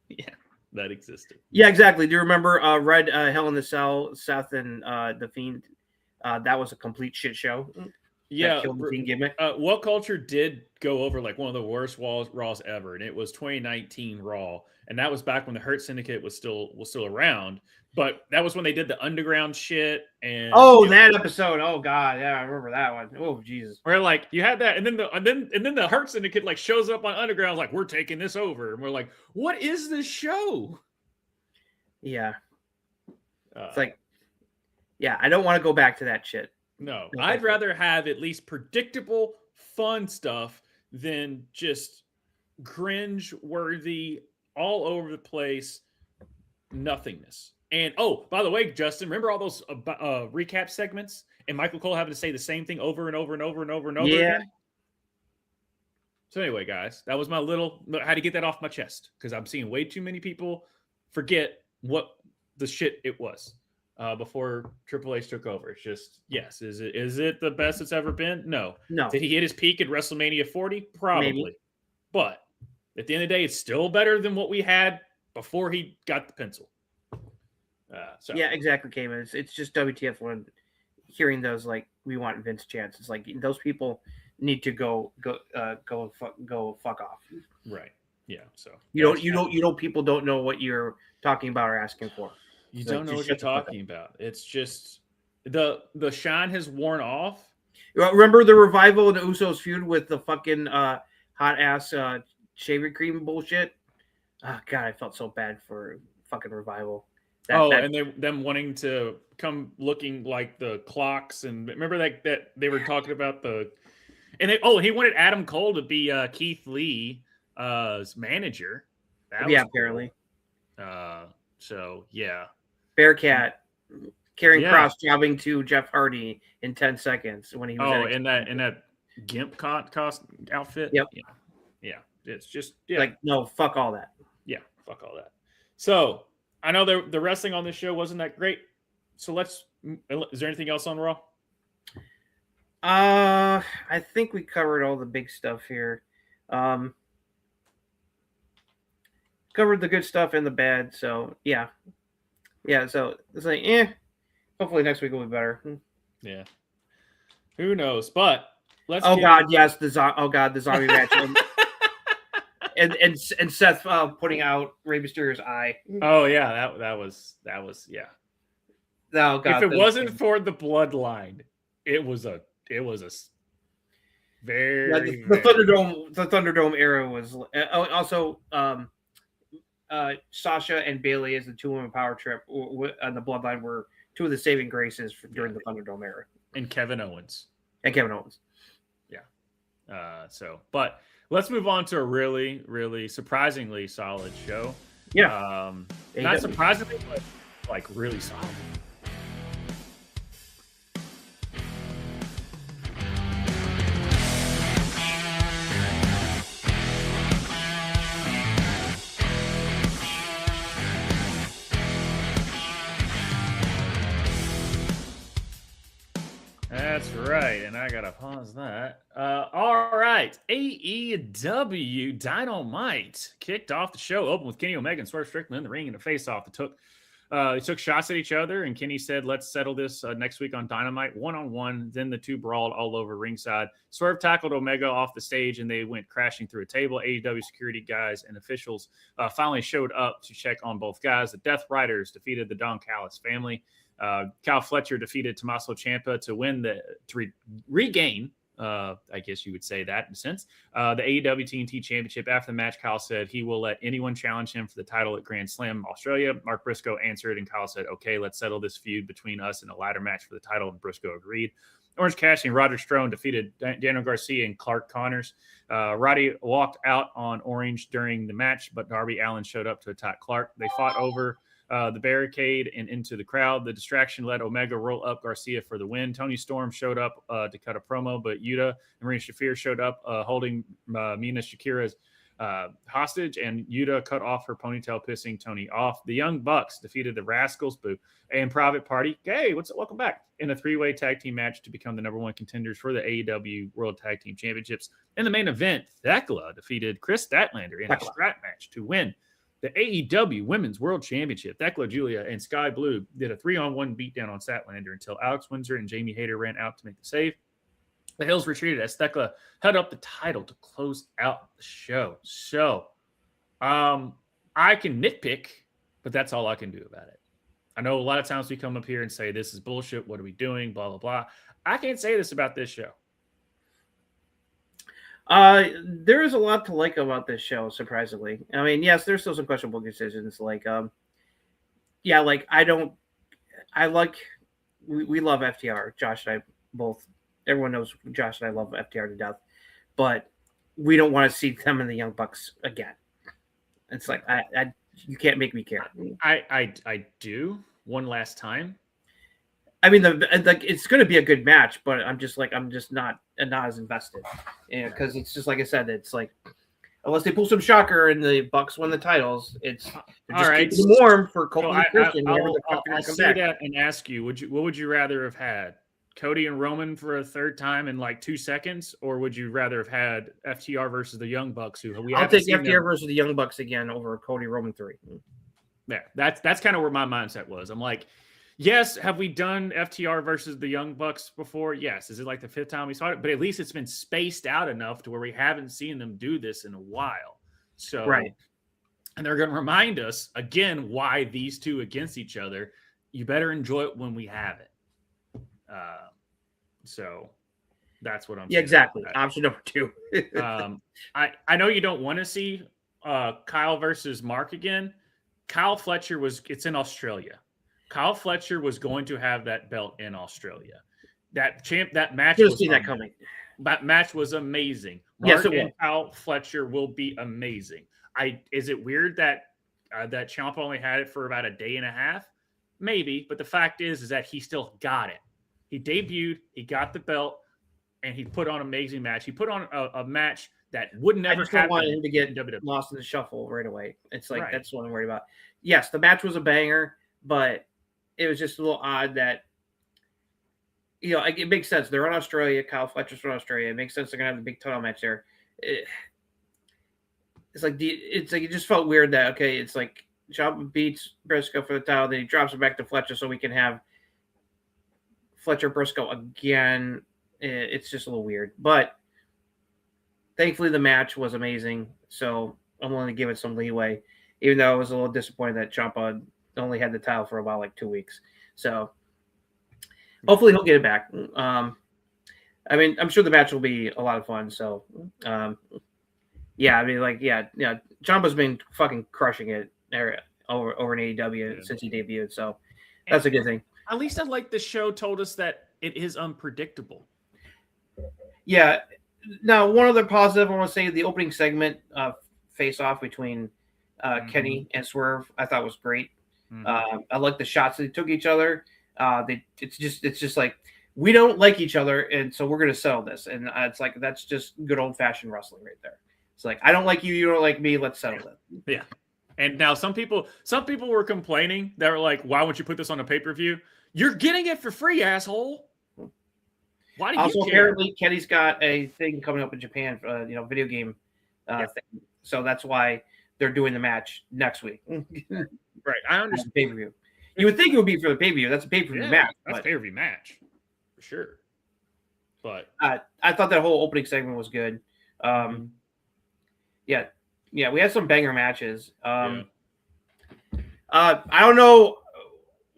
A: Yeah, that existed.
B: Yeah, exactly. Do you remember Red Hell in the Cell, Seth and the Fiend? That was a complete shit show.
A: Yeah,
B: gimmick.
A: What Culture did go over like one of the worst Raws ever, and it was 2019 Raw, and that was back when the Hurt Syndicate was still around. But that was when they did the underground shit. And
B: that episode. Oh god, yeah, I remember that one. Oh Jesus.
A: Where like you had that, and then the Hurt Syndicate like shows up on underground, like we're taking this over, and we're like, what is this show?
B: Yeah, it's like, yeah, I don't want to go back to that shit.
A: No, I'd rather have at least predictable, fun stuff than just cringe-worthy, all over the place nothingness. And by the way, Justin, remember all those recap segments and Michael Cole having to say the same thing over and over and over and over and over again? So anyway, guys, that was I had to get that off my chest because I'm seeing way too many people forget what the shit it was. Before Triple H took over. It's just, yes. Is it the best it's ever been? No. Did he hit his peak at WrestleMania 40? Probably. Maybe. But at the end of the day, it's still better than what we had before he got the pencil.
B: Yeah, exactly, Cayman. It's just WTF when hearing those like we want Vince chants. It's like those people need to go fuck off.
A: Right. Yeah. So
B: people don't know what you're talking about or asking for.
A: You don't know what you're talking about. It's just the shine has worn off.
B: Remember the Revival and the Usos feud with the fucking hot ass shaving cream bullshit? Oh god, I felt so bad for fucking Revival.
A: And them wanting to come looking like the Clocks, and remember that they were talking about he wanted Adam Cole to be Keith Lee's manager.
B: Apparently.
A: So yeah.
B: Bearcat carrying Cross jobbing to Jeff Hardy in 10 seconds when he was
A: in that gimp cost outfit.
B: Yep.
A: Yeah. It's just
B: like, no, fuck all that.
A: Yeah, fuck all that. So I know the wrestling on this show wasn't that great. So is there anything else on Raw?
B: I think we covered all the big stuff here. Covered the good stuff and the bad. So yeah. So it's like, hopefully next week will be better.
A: Yeah. Who knows? But let's.
B: Oh God, yes, the zombie match, and Seth putting out Rey Mysterio's eye.
A: Oh yeah, that was yeah.
B: Oh God,
A: if it wasn't for the bloodline, it was a very
B: the Thunderdome era was also Sasha and Bailey as the 2-woman power trip on the bloodline were two of the saving graces during the Thunderdome era.
A: And Kevin Owens.
B: Yeah.
A: But let's move on to a really, really surprisingly solid show.
B: Yeah.
A: Not surprisingly, but like really solid. That's right, and I gotta pause that. All right, AEW Dynamite kicked off the show, opened with Kenny Omega and Swerve Strickland in the ring in a face-off. They took shots at each other, and Kenny said, "Let's settle this next week on Dynamite, one-on-one." Then the two brawled all over ringside. Swerve tackled Omega off the stage, and they went crashing through a table. AEW security guys and officials finally showed up to check on both guys. The Death Riders defeated the Don Callis family. Kyle Fletcher defeated Tommaso Ciampa to regain, I guess you would say that in a sense, the AEW TNT Championship. After the match, Kyle said he will let anyone challenge him for the title at Grand Slam Australia. Mark Briscoe answered, and Kyle said, "Okay, let's settle this feud between us in a ladder match for the title," and Briscoe agreed. Orange Cassidy and Roger Strone defeated Daniel Garcia and Clark Connors. Roddy walked out on Orange during the match, but Darby Allin showed up to attack Clark. They fought over the barricade and into the crowd. The distraction let Omega roll up Garcia for the win. Tony Storm showed up to cut a promo, but Yuta and Marina Shafir showed up holding Mina Shakira's hostage, and Yuta cut off her ponytail, pissing Tony off. The Young Bucks defeated the Rascals, and Private Party. Hey, welcome back in a 3-way tag team match to become the #1 contenders for the AEW World Tag Team Championships. In the main event, Thekla defeated Chris Statlander in a strap match to win the AEW Women's World Championship. Thekla, Julia, and Sky Blue did a 3-on-1 beatdown on Statlander until Alex Windsor and Jamie Hayter ran out to make the save. The Hills retreated as Thekla held up the title to close out the show. So, I can nitpick, but that's all I can do about it. I know a lot of times we come up here and say, this is bullshit. What are we doing? Blah, blah, blah. I can't say this about this show.
B: There is a lot to like about this show, surprisingly. I mean, yes, there's still some questionable decisions. We love FTR. Josh and I both, everyone knows Josh and I love FTR to death, but we don't want to see them in the Young Bucks again. It's like, you can't make me care.
A: I do one last time.
B: I mean, it's going to be a good match, but I'm just not as invested, because it's just like I said, it's like unless they pull some shocker and the Bucks win the titles, it's just
A: all right.
B: Keeping them warm for Cole and Christian.
A: I'll say that and ask you: what would you rather have had, Cody and Roman for a third time in like 2 seconds, or would you rather have had FTR versus the Young Bucks?
B: I'll take FTR versus the Young Bucks again over Cody Roman 3.
A: Yeah, that's kind of where my mindset was. I'm like, yes, have we done FTR versus the Young Bucks before? Yes. Is it like the 5th time we saw it? But at least it's been spaced out enough to where we haven't seen them do this in a while. So,
B: right.
A: And they're going to remind us again why these two against each other. You better enjoy it when we have it. So that's what I'm saying.
B: Yeah, exactly. Option number 2.
A: I know you don't want to see Kyle versus Mark again. Kyle Fletcher it's in Australia. Kyle Fletcher was going to have that belt in Australia. That match was
B: see that coming.
A: That match was amazing. Mark and Kyle Fletcher will be amazing. Is it weird that that Ciampa only had it for about a day and a half? Maybe, but the fact is that he still got it. He debuted, he got the belt, and he put on an amazing match. He put on a match that would never happen. I just
B: want him to get lost in the shuffle right away. It's like That's what I'm worried about. Yes, the match was a banger, but it was just a little odd that, it makes sense. They're in Australia. Kyle Fletcher's from Australia. It makes sense they're going to have the big title match there. it's like it just felt weird that okay, it's like Ciampa beats Briscoe for the title, then he drops it back to Fletcher so we can have Fletcher Briscoe again. It's just a little weird, but thankfully the match was amazing, so I'm willing to give it some leeway, even though I was a little disappointed that Ciampa only had the title for about like 2 weeks. So hopefully he'll get it back. I mean, I'm sure the match will be a lot of fun. So yeah, I mean, like Ciampa's been fucking crushing it over in AEW since he debuted, so that's a good thing.
A: At least I like the show told us that it is unpredictable.
B: Yeah. Now, one other positive I want to say: the opening segment face off between Kenny and Swerve, I thought was great. I like the shots they took each other. It's just like we don't like each other, and so we're gonna settle this. And it's like that's just good old fashioned wrestling right there. It's like I don't like you, you don't like me. Let's settle it.
A: Yeah. And now some people were complaining. They were like, "Why won't you put this on a pay-per-view? You're getting it for free, asshole." Why do you
B: also,
A: care?
B: apparently, Kenny's got a thing coming up in Japan, video game thing. So that's why they're doing the match next week.
A: Right, I understand.
B: Pay-per-view. You would think it would be for the pay-per-view. That's a pay-per-view match.
A: That's a pay-per-view match for sure. But
B: I thought that whole opening segment was good. Yeah, we had some banger matches. I don't know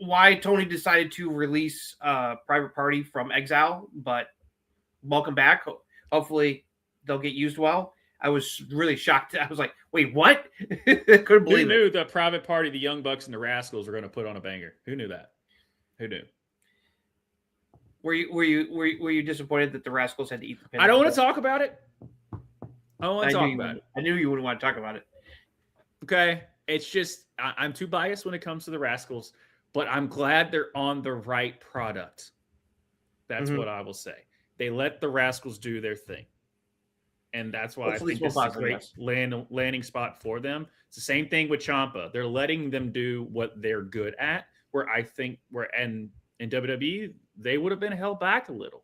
B: why Tony decided to release Private Party from Exile, but welcome back. Hopefully they'll get used well. I was really shocked. I was like, wait, what? Couldn't believe
A: Who knew the Private Party, the Young Bucks, and the Rascals were going to put on a banger? Who knew that? Who knew?
B: Were you disappointed that the Rascals had to eat the pin?
A: I don't want to talk about it. I don't want to talk about it.
B: I knew you wouldn't want to talk about it.
A: Okay. It's just, I'm too biased when it comes to the Rascals, but I'm glad they're on the right product. That's what I will say. They let the Rascals do their thing. And that's why I think this is a great landing spot for them. It's the same thing with Ciampa. They're letting them do what they're good at, where I think in WWE, they would have been held back a little.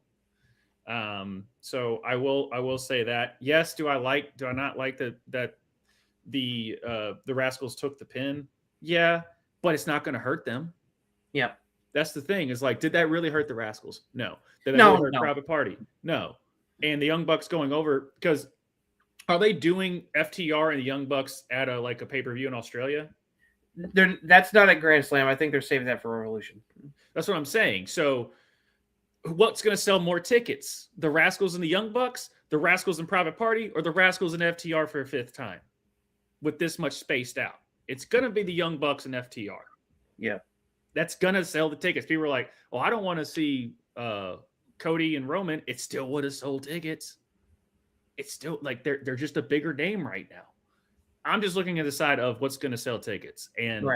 A: So I will say that. Yes, do I not like that the Rascals took the pin? Yeah, but it's not going to hurt them.
B: Yeah.
A: That's the thing. Is like, did that really hurt the Rascals? No. Did that really hurt Private Party? No. And the Young Bucks going over, because are they doing FTR and the Young Bucks at a pay-per-view in Australia?
B: That's not a Grand Slam. I think they're saving that for Revolution.
A: That's what I'm saying. So what's going to sell more tickets? The Rascals and the Young Bucks, the Rascals and Private Party, or the Rascals and FTR for a fifth time? With this much spaced out, it's going to be the Young Bucks and FTR.
B: Yeah.
A: That's going to sell the tickets. People are like, "Oh, I don't want to see Cody and Roman." It still would have sold tickets. It's still like they're just a bigger name right now. I'm just looking at the side of what's going to sell tickets. And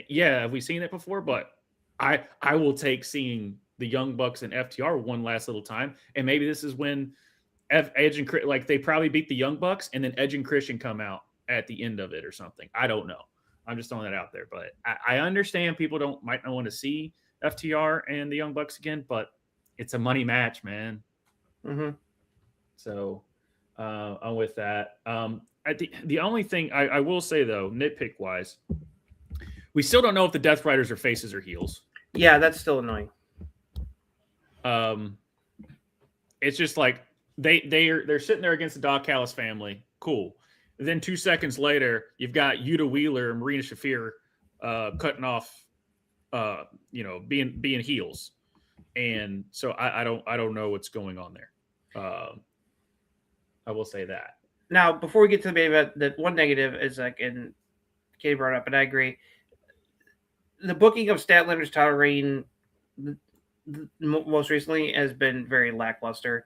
A: yeah, have we seen it before? But I will take seeing the Young Bucks and FTR one last little time. And maybe this is when Edge and they probably beat the Young Bucks, and then Edge and Christian come out at the end of it or something. I don't know. I'm just throwing that out there. But I understand people might not want to see FTR and the Young Bucks again, but it's a money match, man. So I'm with that. The only thing I will say, though, nitpick wise, we still don't know if the Death Riders are faces or heels.
B: Yeah, that's still annoying.
A: It's just like they're sitting there against the Doc Callis family. Cool. And then 2 seconds later, you've got Yuta Wheeler and Marina Shafir cutting off, being heels. And so I don't know what's going on there. I will say that.
B: Now, before we get to the main event, the one negative is and Katie brought it up, and I agree. The booking of Statlander's title reign most recently has been very lackluster.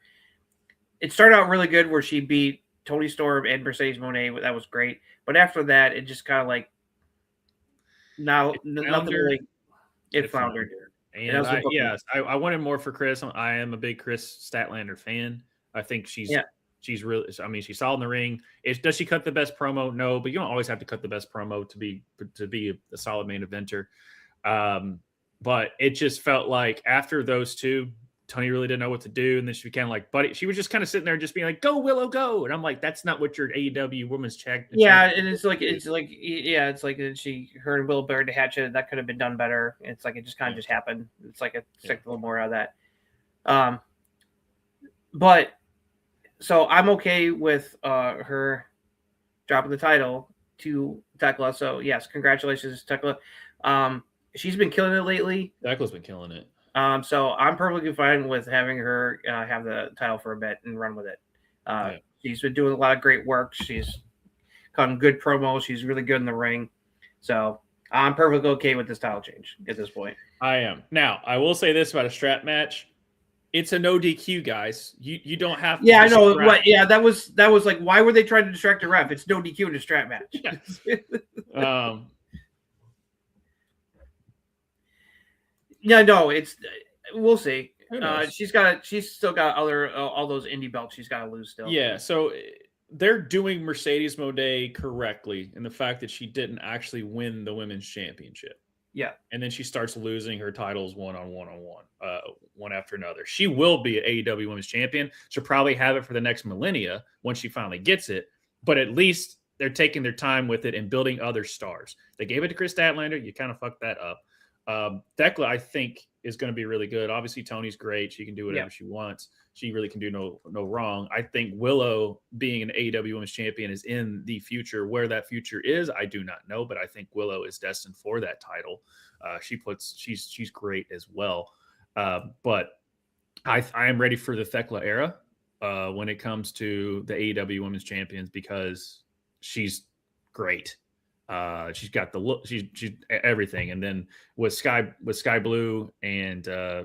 B: It started out really good where she beat Toni Storm and Mercedes Moné. That was great. But after that, it just kind of nothing really. It floundered.
A: And I wanted more for Chris. I am a big Chris Statlander fan. I think she's really. I mean, she's solid in the ring. Does she cut the best promo? No, but you don't always have to cut the best promo to be a solid main eventer. But it just felt like after those two, Tony really didn't know what to do, and then she became like, buddy. She was just kind of sitting there, just being like, "Go Willow, go!" And I'm like, "That's not what your AEW Women's Champion."
B: Yeah, and it's like her and Will buried the hatchet. That could have been done better. It's like it just kind of just happened. It's like expect a little more out of that. But so I'm okay with her dropping the title to Tekla. So yes, congratulations, Tekla. She's been killing it lately.
A: Tekla's been killing it.
B: So I'm perfectly fine with having her have the title for a bit and run with it. She's been doing a lot of great work. She's cutting good promos. She's really good in the ring. So I'm perfectly okay with this title change at this point.
A: I am. Now, I will say this about a strap match. It's a no DQ, guys. You don't have to.
B: Yeah, I know. What? Yeah, that was like, why were they trying to distract the ref? It's no DQ in a strap match.
A: Yeah.
B: Yeah, no, it's. We'll see. She's still got all those indie belts she's got to lose still.
A: Yeah, so they're doing Mercedes Moné correctly in the fact that she didn't actually win the women's championship.
B: Yeah,
A: and then she starts losing her titles one after another. She will be an AEW Women's Champion. She'll probably have it for the next millennia when she finally gets it. But at least they're taking their time with it and building other stars. They gave it to Chris Statlander. You kind of fucked that up. Tekla, I think, is going to be really good. Obviously, Tony's great. She can do whatever she wants. She really can do no wrong. I think Willow being an AEW Women's Champion is in the future. Where that future is, I do not know, but I think Willow is destined for that title. She's great as well. But I am ready for the Tekla era when it comes to the AEW Women's Champions because she's great. She's got the look. She's everything. And then with Sky Blue and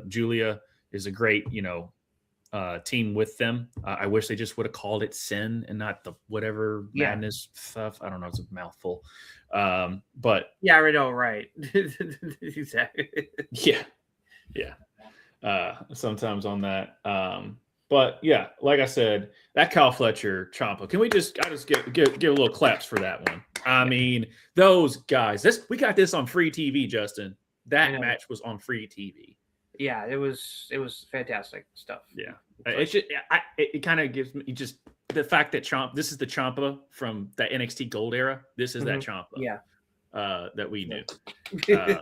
A: Julia is a great team with them. I wish they just would have called it Sin and not the whatever madness stuff. I don't know. It's a mouthful. But
B: yeah, I know, right? Exactly.
A: Yeah. Sometimes on that. But yeah, like I said, that Kyle Fletcher Ciampa. Can we just give a little claps for that one? I mean, those guys. We got this on free TV, Justin. That match was on free TV.
B: Yeah, it was fantastic stuff.
A: Yeah, it kind of gives me just the fact that this is the Ciampa from that NXT Gold era. This is that Ciampa.
B: Yeah.
A: That we knew. That's good.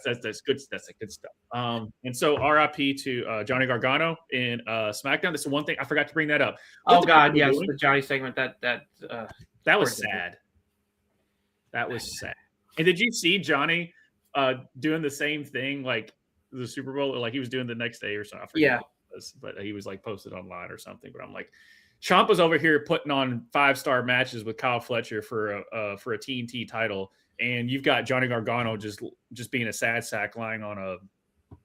A: That's a good stuff. And so RIP to Johnny Gargano in SmackDown. That's the one thing I forgot to bring that up.
B: Oh God, yes, the Johnny segment that
A: was sad. That was sad. And did you see Johnny doing the same thing like the Super Bowl? Like he was doing the next day or something. I forget what it was, but he was like posted online or something. But I'm like, Ciampa's over here putting on 5-star matches with Kyle Fletcher for a TNT title, and you've got Johnny Gargano just being a sad sack lying on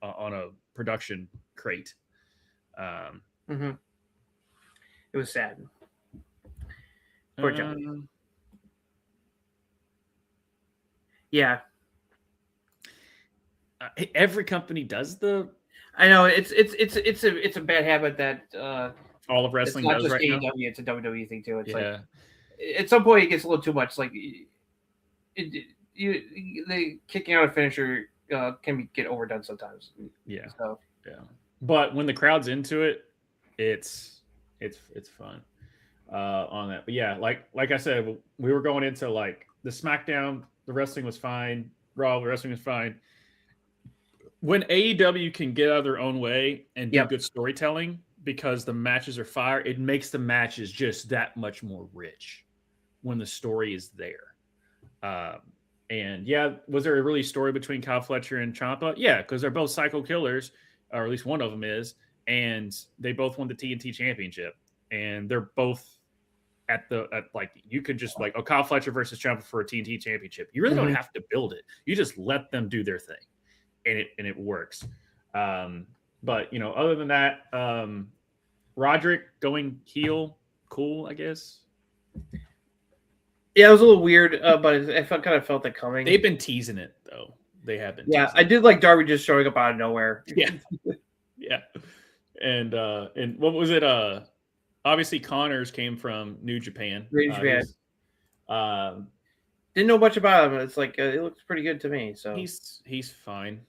A: a production crate.
B: It was sad. Poor Johnny. Yeah.
A: Every company does
B: I know it's a bad habit that
A: all of wrestling does right now.
B: It's a WWE thing too. It's like at some point it gets a little too much. Like the kicking out a finisher can get overdone sometimes.
A: Yeah.
B: So.
A: Yeah. But when the crowd's into it, it's fun on that. But yeah, like I said, we were going into like the SmackDown. The wrestling was fine. Raw, the wrestling was fine. When AEW can get out of their own way and do good storytelling, because the matches are fire, it makes the matches just that much more rich when the story is there. And yeah, was there a really story between Kyle Fletcher and Ciampa? Yeah, because they're both psycho killers, or at least one of them is, and they both won the TNT championship. And they're both at you could just like, Kyle Fletcher versus Ciampa for a TNT championship. You really don't have to build it. You just let them do their thing, and it works. But other than that, Roderick going heel, cool, I guess.
B: Yeah, it was a little weird, but I kind of felt it coming.
A: They've been teasing it though. They have been.
B: Yeah, I did like Darby just showing up out of nowhere.
A: Yeah, yeah. And what was it? Obviously Connors came from New Japan.
B: Didn't know much about him. It's like it looks pretty good to me. So
A: he's fine.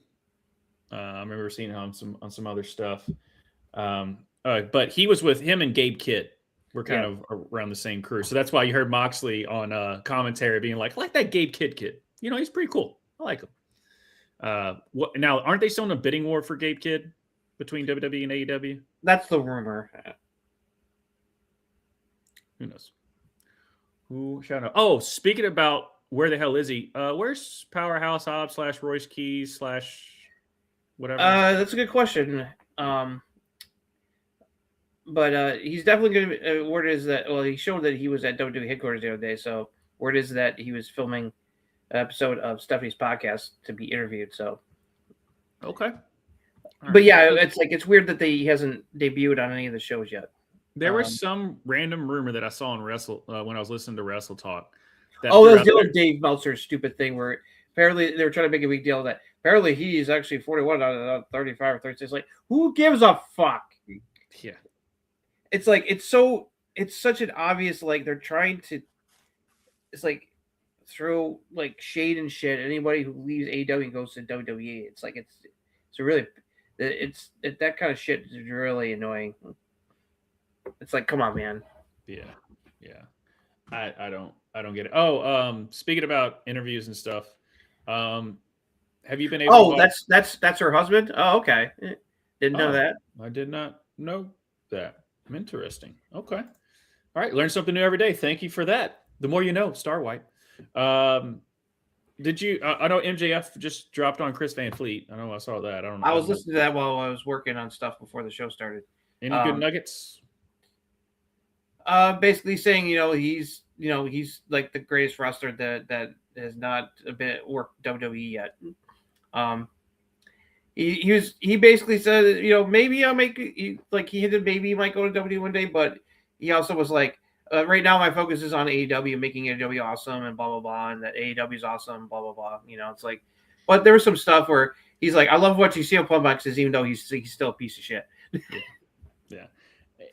A: I remember seeing him on some other stuff. But he was with him and Gabe Kidd. We're kind of around the same crew, so that's why you heard Moxley on commentary being like, "I like that Gabe Kidd kid. You know, he's pretty cool. I like him." What now? Aren't they still in a bidding war for Gabe Kidd between WWE and AEW?
B: That's the rumor.
A: Who knows? Who shall know? Oh, speaking about where the hell is he? Where's Powerhouse Hobbs / Royce Keys / whatever?
B: That's a good question. But he's definitely going to. Word is that he showed that he was at WWE headquarters the other day. So word is that he was filming an episode of Stephanie's podcast to be interviewed. So
A: okay.
B: But yeah, it's weird that he hasn't debuted on any of the shows yet.
A: There was some random rumor that I saw on Wrestle when I was listening to Wrestle Talk.
B: That was the old Dave Meltzer stupid thing where apparently they were trying to make a big deal that apparently he is actually 41 out of 35 or 36. Like, who gives a fuck?
A: Yeah.
B: It's like it's such an obvious, like, they're trying to throw like shade and shit at anybody who leaves AEW and goes to WWE. It's like it's really that kind of shit is really annoying. It's like, come on, man.
A: Yeah. I don't get it. Oh, speaking about interviews and stuff, have you been able?
B: Oh, that's her husband. Oh, okay. Didn't know that.
A: I did not know that. Interesting. Okay. All right. Learn something new every day. Thank you for that. The more you know, Star White. Did you? I know MJF just dropped on Chris Van Fleet. I know I saw that. I don't know.
B: I was listening to that while I was working on stuff before the show started.
A: Any good nuggets?
B: Basically saying, he's like the greatest wrestler that has not worked WWE yet. He basically said, maybe I'll make he hinted maybe he might go to WWE one day, but he also was like, right now my focus is on AEW, making AEW awesome and blah blah blah, and that AEW is awesome, blah blah blah. It's like, but there was some stuff where he's like, I love what you see on Plum Boxes, even though he's still a piece of shit.
A: Yeah.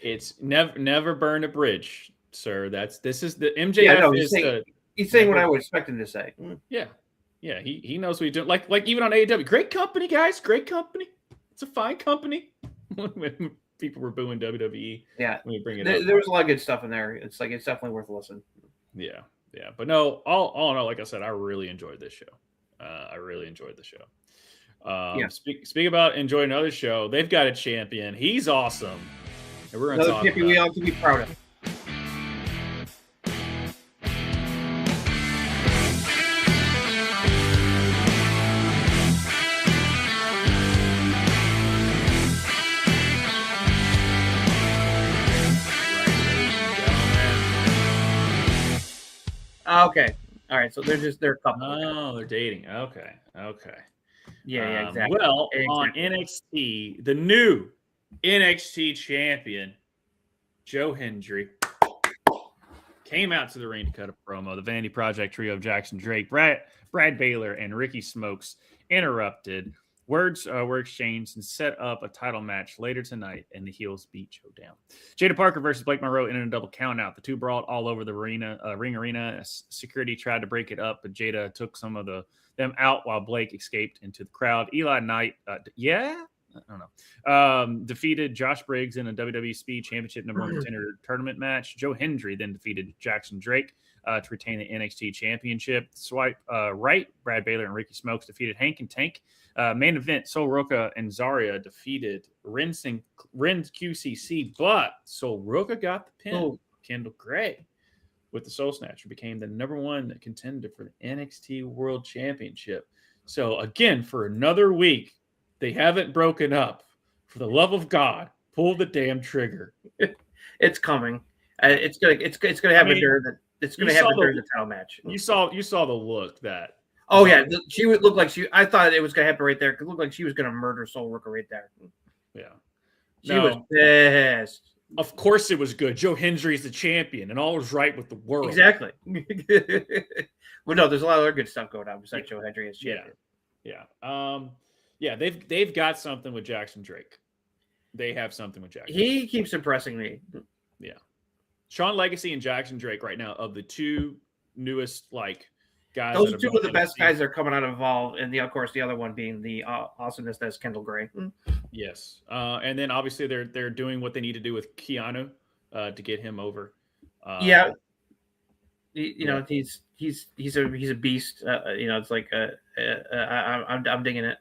A: It's never burn a bridge, sir. This is the MJF.
B: Yeah, no, he's saying what I would expect him to say.
A: Yeah, he knows what he's doing. Like even on AEW, great company, guys, great company. It's a fine company. When people were booing WWE,
B: yeah,
A: when you bring it up,
B: there was a lot of good stuff in there. It's definitely worth a listen.
A: Yeah, but no, all in all, like I said, I really enjoyed this show. I really enjoyed the show. Speak about enjoying another show. They've got a champion. He's awesome. And we're
B: another champion we all can be proud of. Okay. All right. So they're a couple.
A: Oh, they're dating. Okay.
B: Yeah, exactly.
A: Well, on NXT, the new NXT champion, Joe Hendry, came out to the ring to cut a promo. The Vanity Project trio of Jackson Drake, Brad Baylor, and Ricky Smokes interrupted. Words were exchanged and set up a title match later tonight, and the heels beat Joe down. Jada Parker versus Blake Monroe in a double countout. The two brawled all over the ring arena. Security tried to break it up, but Jada took some of them out while Blake escaped into the crowd. Eli Knight, I don't know, defeated Josh Briggs in a WWE Speed Championship #1 contender tournament match. Joe Hendry then defeated Jackson Drake to retain the NXT Championship. Swipe right, Brad Baylor and Ricky Smokes defeated Hank and Tank. Main event, Sol Ruca and Zarya defeated Ren QCC, but Sol Ruca got the pin.
B: Oh.
A: Kendall Gray with the Soul Snatcher became the #1 contender for the NXT World Championship. So again, for another week, they haven't broken up. For the love of God, pull the damn trigger.
B: It's coming. It's gonna happen during the title match.
A: You saw the look that.
B: Oh yeah, she would look like I thought it was gonna happen right there. It looked like she was gonna murder Sol Ruca right there.
A: Yeah,
B: she was pissed.
A: Of course, it was good. Joe Hendry's the champion, and all was right with the world.
B: Exactly. Well, no, there's a lot of other good stuff going on besides Joe Hendry as champion.
A: Yeah. They've got something with Jackson Drake. They have something with Jackson.
B: He keeps impressing me.
A: Yeah, Sean Legacy and Jackson Drake right now of the two newest guys.
B: Those
A: that
B: are two
A: are
B: of the
A: both
B: best
A: NXT.
B: guys that are coming out of Evolve, and of course the other one being the awesomeness that's Kendall Gray.
A: Yes, and then obviously they're doing what they need to do with Keanu to get him over.
B: Yeah, you know,
A: Yeah.
B: he's a beast. You know, it's like I'm digging it.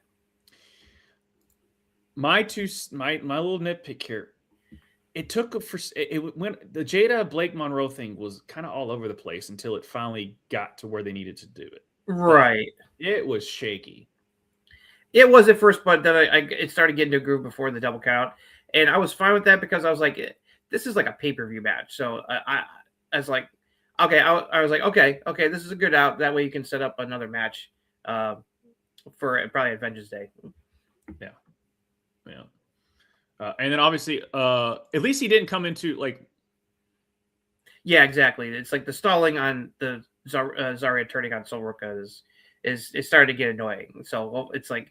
A: My little nitpick here. It took when the Jada Blake Monroe thing was kind of all over the place until it finally got to where they needed to do it.
B: Right.
A: It was shaky.
B: It was at first, but then it started getting to a groove before the double count, and I was fine with that because I was like, this is like a pay-per-view match. So I was like, okay, I was like, okay, this is a good out. That way you can set up another match for probably Avengers Day.
A: Yeah. And then obviously, at least he didn't come into like.
B: Yeah, exactly. It's like the stalling on the Zarya turning on Sol Ruckus is starting to get annoying. So it's like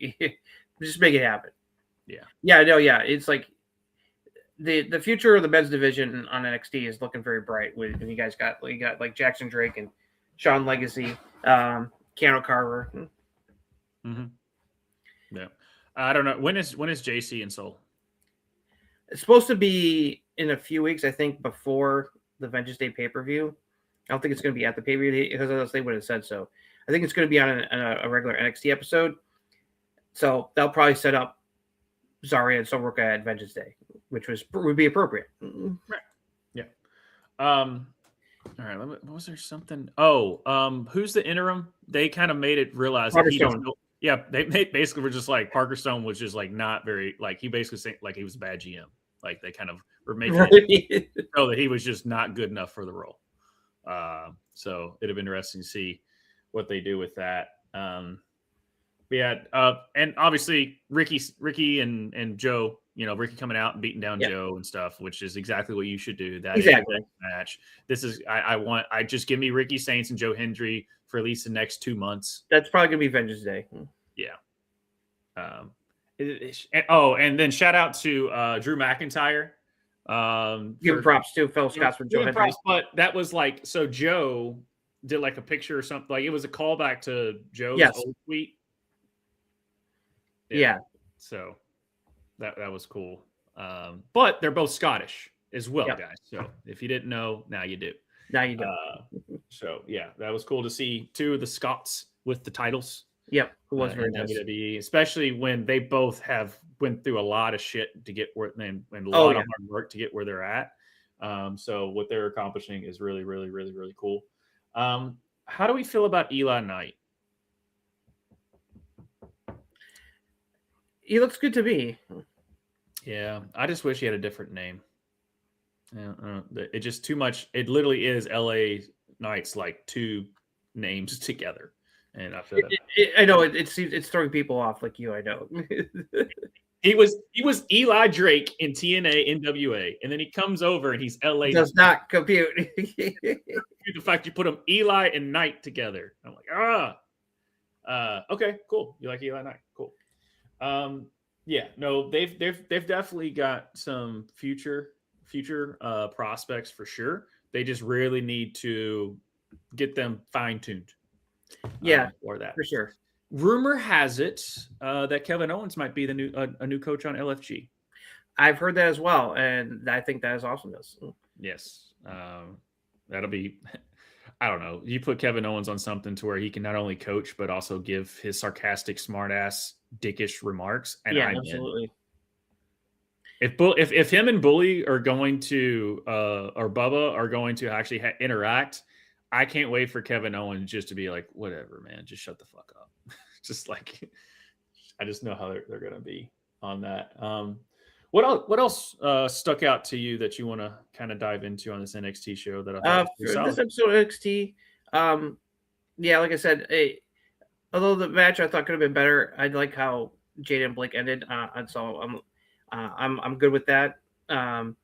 B: just make it happen.
A: Yeah.
B: No, yeah. It's like the future of the men's division on NXT is looking very bright. When you got like Jackson Drake and Sean Legacy, Keanu Carver.
A: Mm-hmm. Yeah. I don't know when is JC in Seoul.
B: It's supposed to be in a few weeks, I think, before the Vengeance Day pay-per-view. I don't think it's going to be at the pay-per-view because else they would have said so. I think it's going to be on a regular NXT episode. So they'll probably set up Zarya and Sol Ruckus at Vengeance Day, which would be appropriate.
A: Right. Yeah. All right. Was there something? Oh, who's the interim? They kind of made it realize
B: Parker
A: that he
B: Stone.
A: yeah, they basically were just like Parker Stone was just like not very like he basically saying like he was a bad GM. Like they kind of were making it so that he was just not good enough for the role. So it'd have been interesting to see what they do with that. Yeah, and obviously Ricky and Joe, you know, Ricky coming out and beating down Joe and stuff, which is exactly what you should do. That
B: exactly
A: match. This is I just give me Ricky Saints and Joe Hendry for at least the next 2 months.
B: That's probably gonna be Vengeance Day.
A: Yeah. And then shout out to Drew McIntyre.
B: Give props to Phil Scotsman, Joe Hendry.
A: But that was like so Joe did like a picture or something. Like it was a callback to Joe's old tweet.
B: Yeah.
A: So that was cool. But they're both Scottish as well, guys. So if you didn't know, now you do.
B: Now you do.
A: So yeah, that was cool to see two of the Scots with the titles.
B: Yep, it was very
A: in
B: nice.
A: WWE, especially when they both have went through a lot of shit to get where and a lot of hard work to get where they're at. So what they're accomplishing is really, really, really, really cool. How do we feel about Eli Knight?
B: He looks good to me.
A: Yeah, I just wish he had a different name. Yeah, it just too much. It literally is LA Knights like two names together. And I feel that
B: I know it's throwing people off like you. I know.
A: he was Eli Drake in TNA NWA, and then he comes over and he's LA.
B: Does not compute.
A: The fact you put him Eli and Knight together, I'm like okay, cool. You like Eli Knight, cool. Yeah, no, they've definitely got some future prospects for sure. They just really need to get them fine tuned.
B: Yeah,
A: or that
B: for sure.
A: Rumor has it that Kevin Owens might be the new coach on LFG.
B: I've heard that as well, and I think that is awesomeness.
A: Yes, that'll be. I don't know. You put Kevin Owens on something to where he can not only coach but also give his sarcastic, smartass, dickish remarks. And
B: yeah, absolutely.
A: If him and Bully are going to or Bubba are going to actually interact, I can't wait for Kevin Owens just to be like, whatever, man, just shut the fuck up. Just like, I just know how they're going to be on that. What else stuck out to you that you want to kind of dive into on this NXT show that I thought was
B: for this episode of NXT? Yeah, like I said, although the match I thought could have been better, I like how Jada and Blake ended, and so I'm good with that. I'm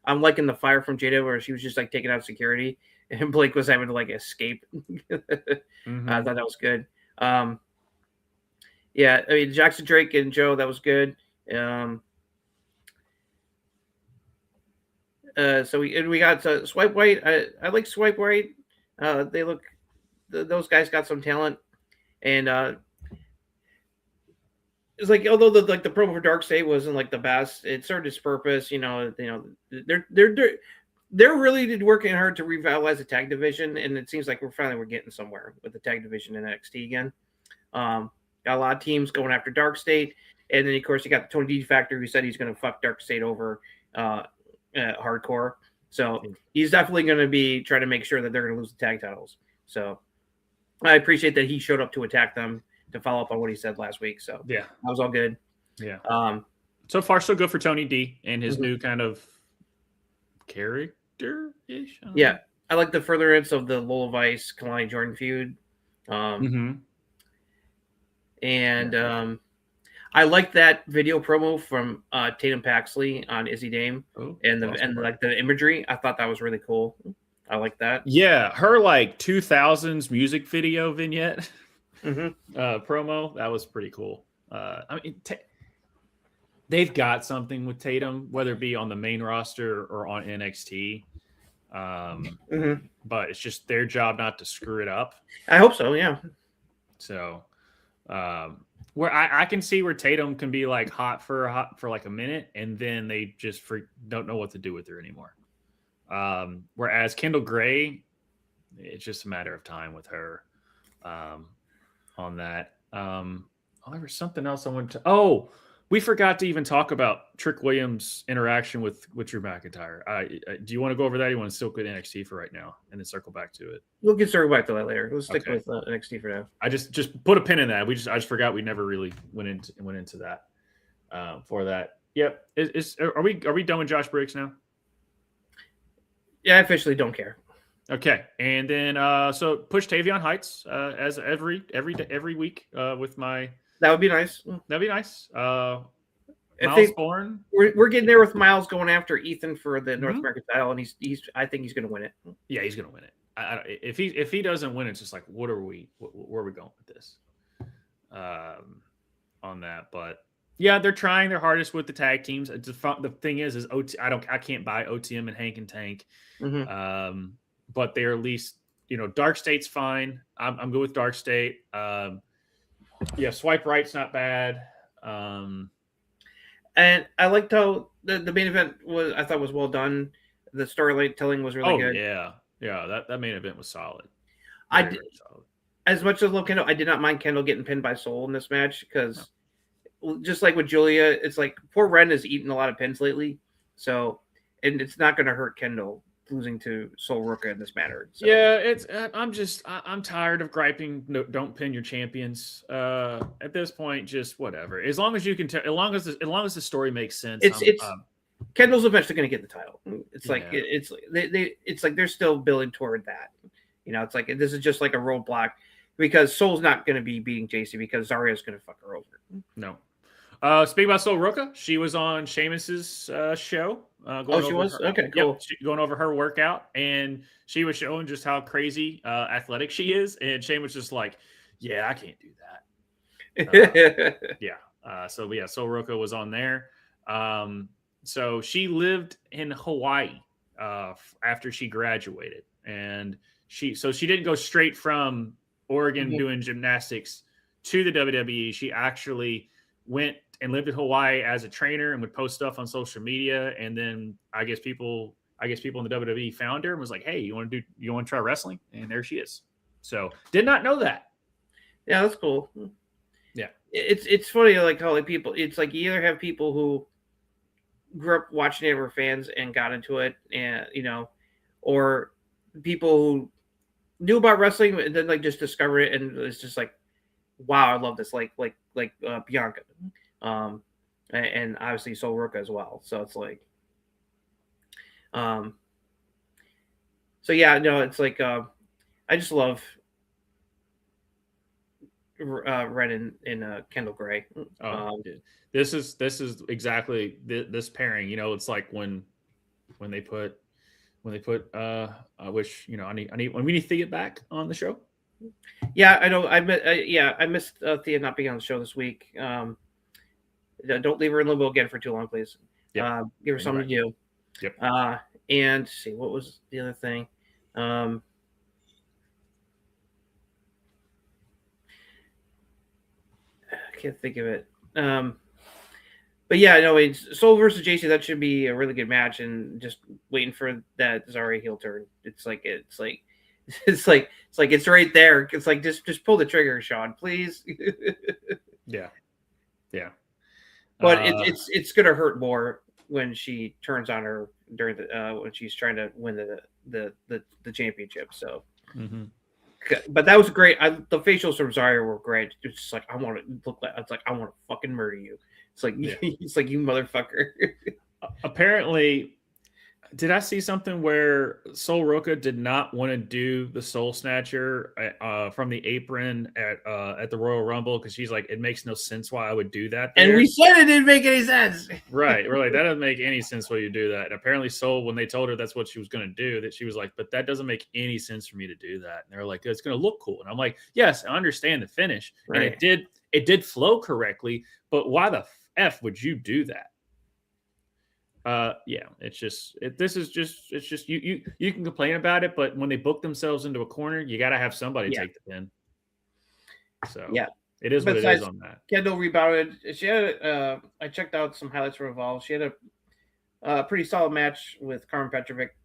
B: liking the fire from Jada where she was just like taking out security, and Blake was having to like escape.
A: Mm-hmm.
B: I thought that was good. Yeah, I mean Jackson Drake and Joe, that was good. So we got Swipe White. I like Swipe White. They look those guys got some talent, and it's like although the promo for Dark State wasn't like the best, it served its purpose. They're really working hard to revitalize the tag division, and it seems like we're getting somewhere with the tag division in NXT again. Got a lot of teams going after Dark State, and then of course you got the Tony D Factor who said he's going to fuck Dark State over hardcore. So he's definitely going to be trying to make sure that they're going to lose the tag titles. So I appreciate that he showed up to attack them to follow up on what he said last week. So
A: yeah,
B: that was all good.
A: Yeah. So far, so good for Tony D and his new kind of character-ish.
B: Yeah. I like the furtherance of the Lola Vice, Kalani Jordan feud. And I like that video promo from Tatum Paxley on Izzy Dame and the imagery. I thought that was really cool. I like that.
A: Yeah, her 2000s music video vignette promo, that was pretty cool. I mean, they've got something with Tatum, whether it be on the main roster or on NXT. But it's just their job not to screw it up.
B: I hope so. Yeah.
A: So, where I can see where Tatum can be hot for a minute, and then they just don't know what to do with her anymore. Whereas Kendall Gray, it's just a matter of time with her. On that, there was something else I wanted to. Oh, we forgot to even talk about Trick Williams' interaction with Drew McIntyre. Do you want to go over that? Or you want to still with NXT for right now, and then circle back to it?
B: We'll get circle back to that later. Let's stick with NXT for now.
A: I just put a pin in that. I just forgot we never really went into that. For that, yep. Are we done with Josh Briggs now?
B: Yeah, I officially don't care.
A: Okay, and then so push Tavion Heights as every week with my.
B: That would be nice.
A: That'd be nice. Miles Bourne.
B: We're getting there with Miles going after Ethan for the North American title, and I think he's going to win it.
A: Yeah, he's going to win it. If he doesn't win, it's just where are we going with this? On that, but yeah, they're trying their hardest with the tag teams. The thing is I can't buy OTM and Hank and Tank. But they're at least Dark State's fine. I'm good with Dark State. Yeah, Swipe Right's not bad.
B: And I liked how the main event I thought was well done. The storyline telling was really good.
A: Yeah. That main event was solid.
B: Very solid. As much as I love Kendall, I did not mind Kendall getting pinned by Soul in this match because just like with Julia, it's like poor Ren has eaten a lot of pins lately. So, and it's not going to hurt Kendall losing to Sol Ruka in this matter. So.
A: Yeah, I'm tired of griping. No, don't pin your champions. At this point, just whatever. As long as you can tell, as long as the story makes sense.
B: Kendall's eventually going to get the title. It's like it's like they're still building toward that. It's like this is just like a roadblock because Soul's not going to be beating JC because Zaria's going to fuck her over.
A: No. Speaking about Sol Ruka, she was on Sheamus's show.
B: She was? Okay, cool.
A: Yep, going over her workout, and she was showing just how crazy athletic she is, and Sheamus was just like, yeah, I can't do that. Sol Ruka was on there. So she lived in Hawaii after she graduated, and she didn't go straight from Oregon doing gymnastics to the WWE. She actually went and lived in Hawaii as a trainer and would post stuff on social media. And then I guess people in the WWE found her and was like, hey, you want to try wrestling? And there she is. So did not know that.
B: Yeah, that's cool.
A: Yeah.
B: It's funny, how people, it's like you either have people who grew up watching it, were fans and got into it, and or people who knew about wrestling and then just discovered it and it's just like, wow, I love this, like Bianca, and obviously Sol Ruka as well. So it's like, it's like I just love Ren and Kendall Gray.
A: This is exactly this pairing. It's like when they put I wish I need when we need Thea back on the show.
B: Yeah, I know. I missed Thea not being on the show this week. Don't leave her in limbo again for too long, please. Yep. Give her something to do.
A: Yep.
B: And see, what was the other thing? can't think of it. But yeah, no, it's Soul versus JC. That should be a really good match, and just waiting for that Zarya heel turn. It's like it's right there. It's like just pull the trigger, Sean, please.
A: Yeah.
B: But it's gonna hurt more when she turns on her during the when she's trying to win the championship. So, but that was great. The facials from Zarya were great. It's just like I want to look like it's like I want to fucking murder you. It's like it's like you motherfucker.
A: Apparently, did I see something where Sol Roca did not want to do the Soul Snatcher from the apron at the Royal Rumble because she's like, it makes no sense why I would do that.
B: And we said it didn't make any sense.
A: Right. We're like, that doesn't make any sense why you do that. And apparently Soul, when they told her that's what she was going to do, that she was like, but that doesn't make any sense for me to do that. And they're like, it's going to look cool. And I'm like, yes, I understand the finish. Right. And it did flow correctly, but why the F would you do that? Yeah, it's just you can complain about it, but when they book themselves into a corner, you got to have somebody take the pin. So yeah, it is what it is on that.
B: Kendall rebounded. She had I checked out some highlights from Evolve. She had a pretty solid match with Carmen Petrovic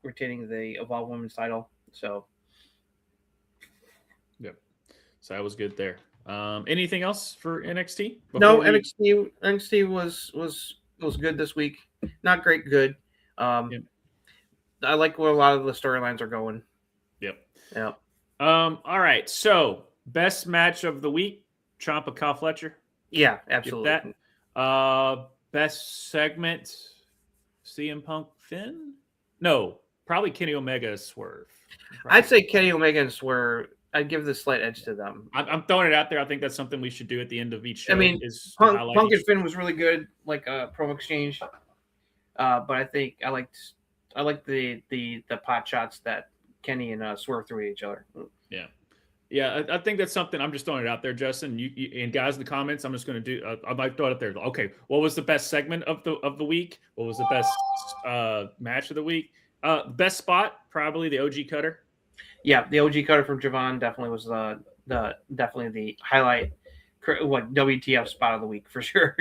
B: retaining the Evolve Women's title. So
A: yep, so that was good there. Anything else for NXT?
B: No, NXT was good this week. Not great, good. I like where a lot of the storylines are going.
A: Yep.
B: All
A: right. So best match of the week, Ciampa Kyle Fletcher.
B: Yeah, absolutely.
A: That. Best segment, CM Punk Finn? No, probably Kenny Omega Swerve.
B: I'd say Kenny Omega and Swerve. I'd give the slight edge to them.
A: I'm throwing it out there. I think that's something we should do at the end of each show.
B: I mean, Punk and Finn was really good, like a promo exchange. But I think I liked the pot shots that Kenny and Swerve threw at each other.
A: Yeah. I think that's something. I'm just throwing it out there, Justin. You and guys in the comments. I'm just going to do. I might throw it out there. Okay, what was the best segment of the week? What was the best match of the week? Best spot, probably the OG Cutter.
B: Yeah, the OG Cutter from Javon definitely was definitely the highlight. What WTF spot of the week for sure.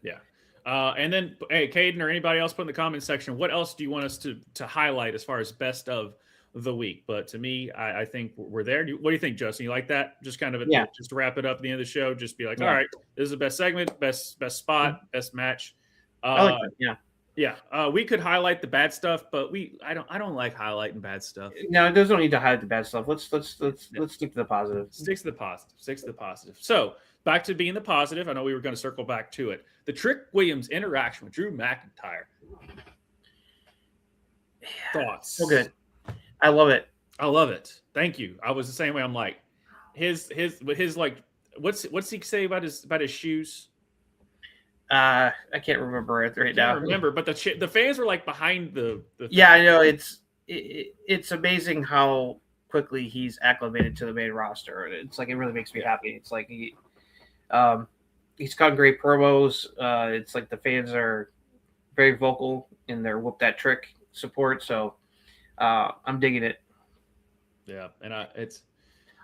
A: Yeah. And then, hey, Caden or anybody else, put in the comments section, what else do you want us to highlight as far as best of the week? But to me, I think we're there. What do you think, Justin? You like that? Just kind of just to wrap it up at the end of the show, just be like, all right, this is the best segment, best spot, best match.
B: I like that.
A: Yeah. We could highlight the bad stuff, but I don't like highlighting bad stuff.
B: No, there's no need to highlight the bad stuff. Let's stick to the positive.
A: Stick to the positive. So back to being the positive. I know we were going to circle back to it. The Trick Williams interaction with Drew McIntyre. Thoughts?
B: So good. I love it.
A: Thank you. I was the same way. I'm like, his like, what's he say about his shoes?
B: I can't remember it right now.
A: But the fans were like behind the
B: yeah, I know. It's amazing how quickly he's acclimated to the main roster. It's like it really makes me happy. It's like he's got great promos. It's like the fans are very vocal in their whoop that trick support. So I'm digging it.
A: Yeah, and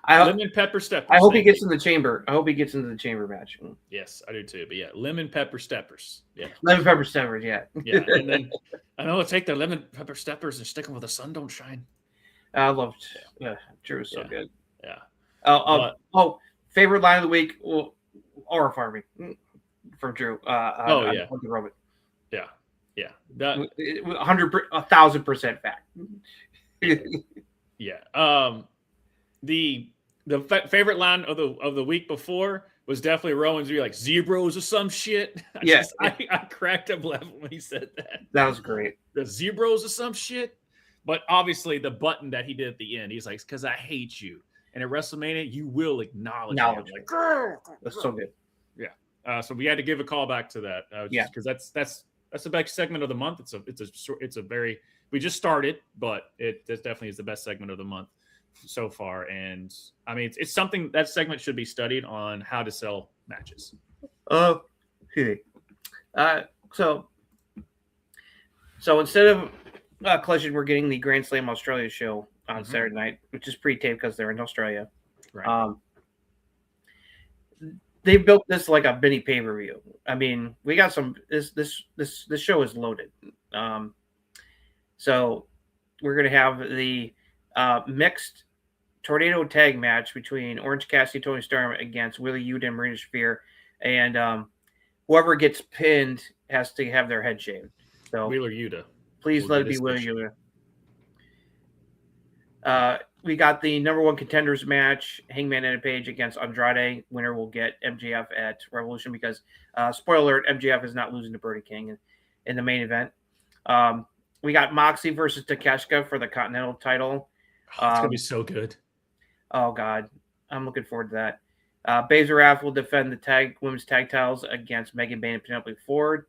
A: lemon pepper steppers.
B: I hope he gets in the chamber. I hope he gets into the chamber match.
A: Yes, I do too. But yeah, lemon pepper steppers. Yeah,
B: lemon pepper steppers. Yeah.
A: Yeah, and then I know take the lemon pepper steppers and stick them where the sun don't shine.
B: I loved. Yeah, Drew is so good.
A: Yeah.
B: Favorite line of the week. Aura farming from Drew. The Roman.
A: Yeah.
B: 1,000% fact.
A: Yeah. The favorite line of the week before was definitely Rowan's. Be like zebras or some shit. I cracked up laughing when he said that.
B: That was great.
A: The zebras or some shit. But obviously the button that he did at the end, he's like, "Because I hate you." And at WrestleMania, you will acknowledge it. Like,
B: that's so good.
A: Yeah. So we had to give a call back to that. Because that's the best segment of the month. It's a very, we just started, but it definitely is the best segment of the month so far. And I mean, it's something that segment should be studied on how to sell matches.
B: Okay. So instead of Collision, we're getting the Grand Slam Australia show on Saturday night, which is pre-taped because they're in Australia.
A: Right.
B: they built this like a mini pay-per-view. I mean, we got some. This show is loaded. So we're gonna have the mixed tornado tag match between Orange Cassidy, Tony Storm against Willie Yuta and Marina Shafir, and whoever gets pinned has to have their head shaved. So
A: Wheeler Yuta.
B: Please let it be Willie Yuta. We got the number one contenders match, Hangman and Page against Andrade. Winner will get MJF at Revolution because, spoiler alert, MJF is not losing to Brody King in the main event. We got Moxley versus Takeshita for the Continental title.
A: It's going to be so good.
B: Oh, God. I'm looking forward to that. Baszler Raff will defend the women's tag titles against Megan Bayne and Penelope Ford.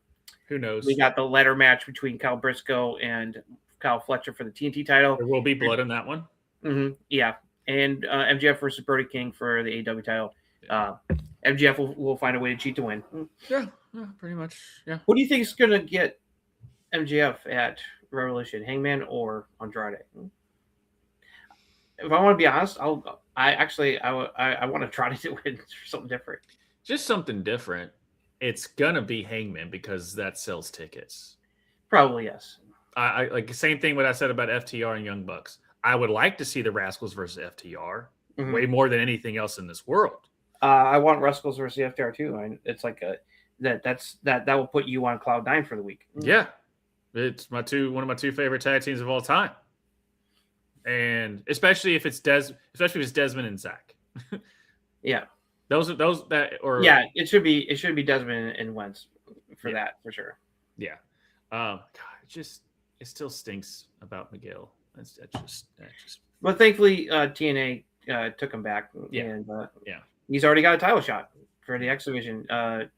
A: Who knows?
B: We got the ladder match between Kyle Briscoe and Kyle Fletcher for the TNT title.
A: There will be blood in that one.
B: Mm-hmm, yeah. And MJF versus Brody King for the AEW title. MJF will find a way to cheat to win.
A: Yeah, pretty much. Yeah.
B: Who do you think is going to get MJF at Revolution, Hangman or Andrade? If I want to be honest, I want Andrade to win for something different.
A: Just something different. It's gonna be Hangman because that sells tickets.
B: Probably yes.
A: I like the same thing what I said about FTR and Young Bucks. I would like to see the Rascals versus FTR way more than anything else in this world.
B: I want Rascals versus FTR too. It's like that will put you on cloud nine for the week.
A: Yeah, it's one of my two favorite tag teams of all time, and especially if it's Desmond and Zach.
B: Yeah,
A: it
B: should be Desmond and Wentz for that for sure.
A: Yeah, God, it still stinks about Miguel. That's just.
B: But thankfully, TNA took him back.
A: Yeah.
B: And he's already got a title shot for the X Division. No,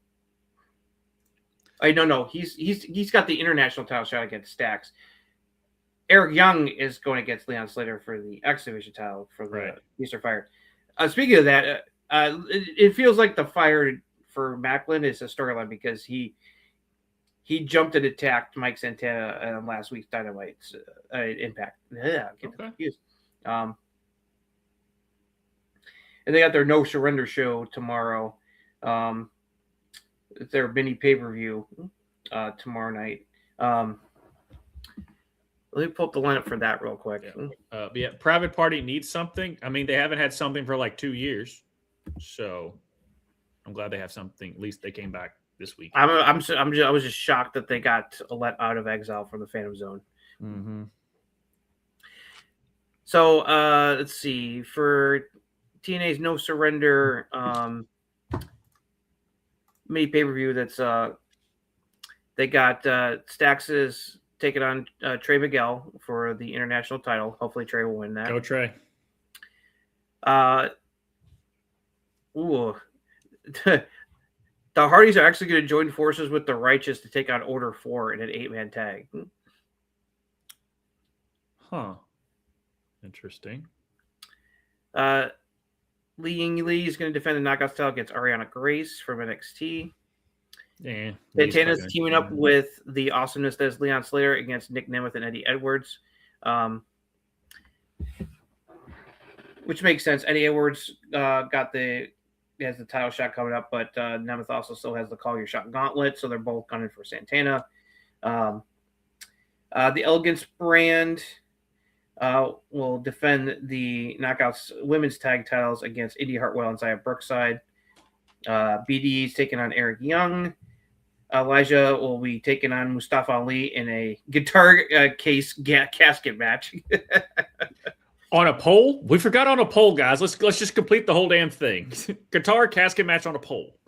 B: he's got the international title shot against Stax. Eric Young is going against Leon Slater for the X Division title for the Easter Fire. Speaking of that, it feels like the fire for Macklin is a storyline because he jumped and attacked Mike Santana last week's Dynamite's Impact. Yeah, get confused. And they got their No Surrender show tomorrow. It's their mini pay-per-view tomorrow night. Let me pull up the lineup for that real quick.
A: Private Party needs something. I mean, they haven't had something for like 2 years, so I'm glad they have something. At least they came back this week.
B: I was just shocked that they got let out of exile from the Phantom Zone.
A: Mm-hmm.
B: So let's see for TNA's No Surrender mini pay-per-view. That's they got Stax's taking on Trey Miguel for the international title. Hopefully Trey will win that.
A: Go Trey.
B: The Hardys are actually going to join forces with the Righteous to take on Order 4 in an 8-man tag.
A: Huh. Interesting.
B: Lee Ying Lee is going to defend the knockout style against Ariana Grace from NXT.
A: Yeah.
B: Santana's teaming up with the awesomeness that is Leon Slater against Nick Nemeth and Eddie Edwards. Which makes sense. Eddie Edwards has the title shot coming up, but Nemeth also still has the Call Your Shot gauntlet, so they're both gunning for Santana. The Elegance brand will defend the Knockouts women's tag titles against Indy Hartwell and Zaya Brookside. BD's taking on Eric Young. Elijah will be taking on Mustafa Ali in a guitar case casket match.
A: On a pole? We forgot on a pole, guys. Let's just complete the whole damn thing. Guitar casket match on a pole.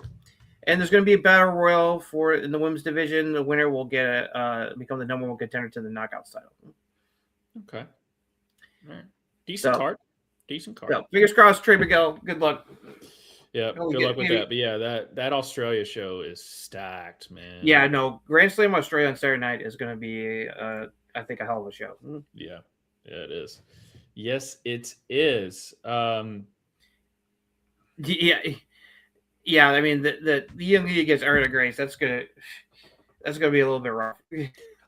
B: And there's going to be a battle royal in the women's division. The winner will get become the number one contender to the Knockouts title. Okay.
A: All right. Decent card.
B: So, fingers crossed, Trey Miguel. Good luck.
A: Yeah, good luck with that. But yeah, that Australia show is stacked, man.
B: Yeah, no, Grand Slam Australia on Saturday night is going to be, I think, a hell of a show.
A: Yeah, it is. Yes, it is.
B: Yeah. I mean, the Young League against Ariana Grace, that's gonna be a little bit rough.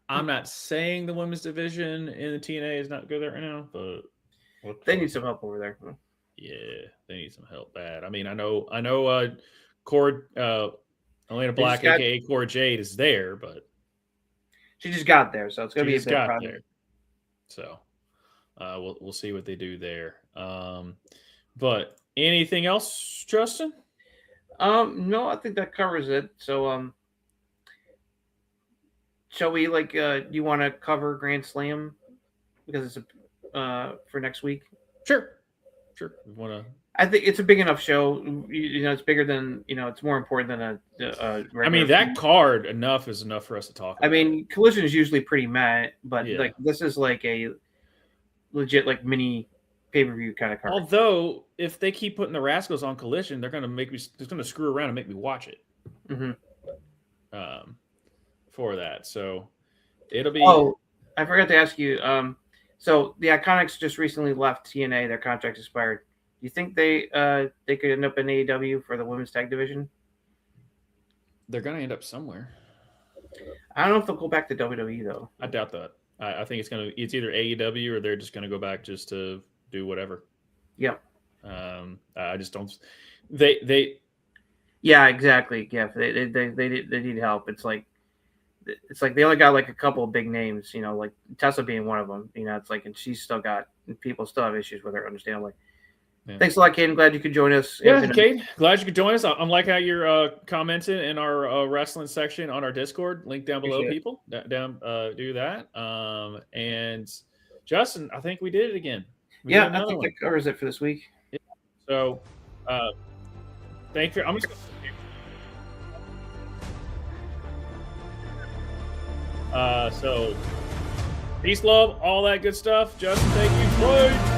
A: I'm not saying the women's division in the TNA is not good right now, but
B: they need some help over there.
A: Yeah, they need some help bad. I mean, I know Elena Black, aka Cora Jade, is there, but
B: she just got there, so it's gonna be a bit private.
A: There. So we'll see what they do there. But anything else, Justin?
B: No, I think that covers it. So shall we you want to cover Grand Slam because it's for next week?
A: Sure. We want to.
B: I think it's a big enough show. It's bigger than it's more important than a
A: I mean, that card is enough for us to talk about.
B: I mean, Collision is usually pretty mad, but this is like a legit mini pay-per-view kind of card.
A: Although, if they keep putting the Rascals on Collision, they're gonna screw around and make me watch it. For that, so it'll be.
B: Oh, I forgot to ask you. So the Iconics just recently left TNA. Their contract expired. Do you think they could end up in AEW for the women's tag division?
A: They're gonna end up somewhere.
B: I don't know if they'll go back to WWE though.
A: I doubt that. I think it's either AEW or they're just gonna go back just to do whatever.
B: Yep.
A: I just don't. They.
B: Yeah, exactly. Yeah, they need help. It's like they only got a couple of big names. Like Tessa being one of them. It's and she's still got people still have issues with her. Understandably. Yeah. Thanks a lot, Caden. Glad you could join us.
A: Yeah, Caden. Glad you could join us. I'm like how you're commenting in our wrestling section on our Discord. Link down below, people. Do that. And Justin, I think we did it again.
B: I think that covers it for this week.
A: Yeah. So, thank you. I'm just so peace, love, all that good stuff. Justin, thank you. Bye.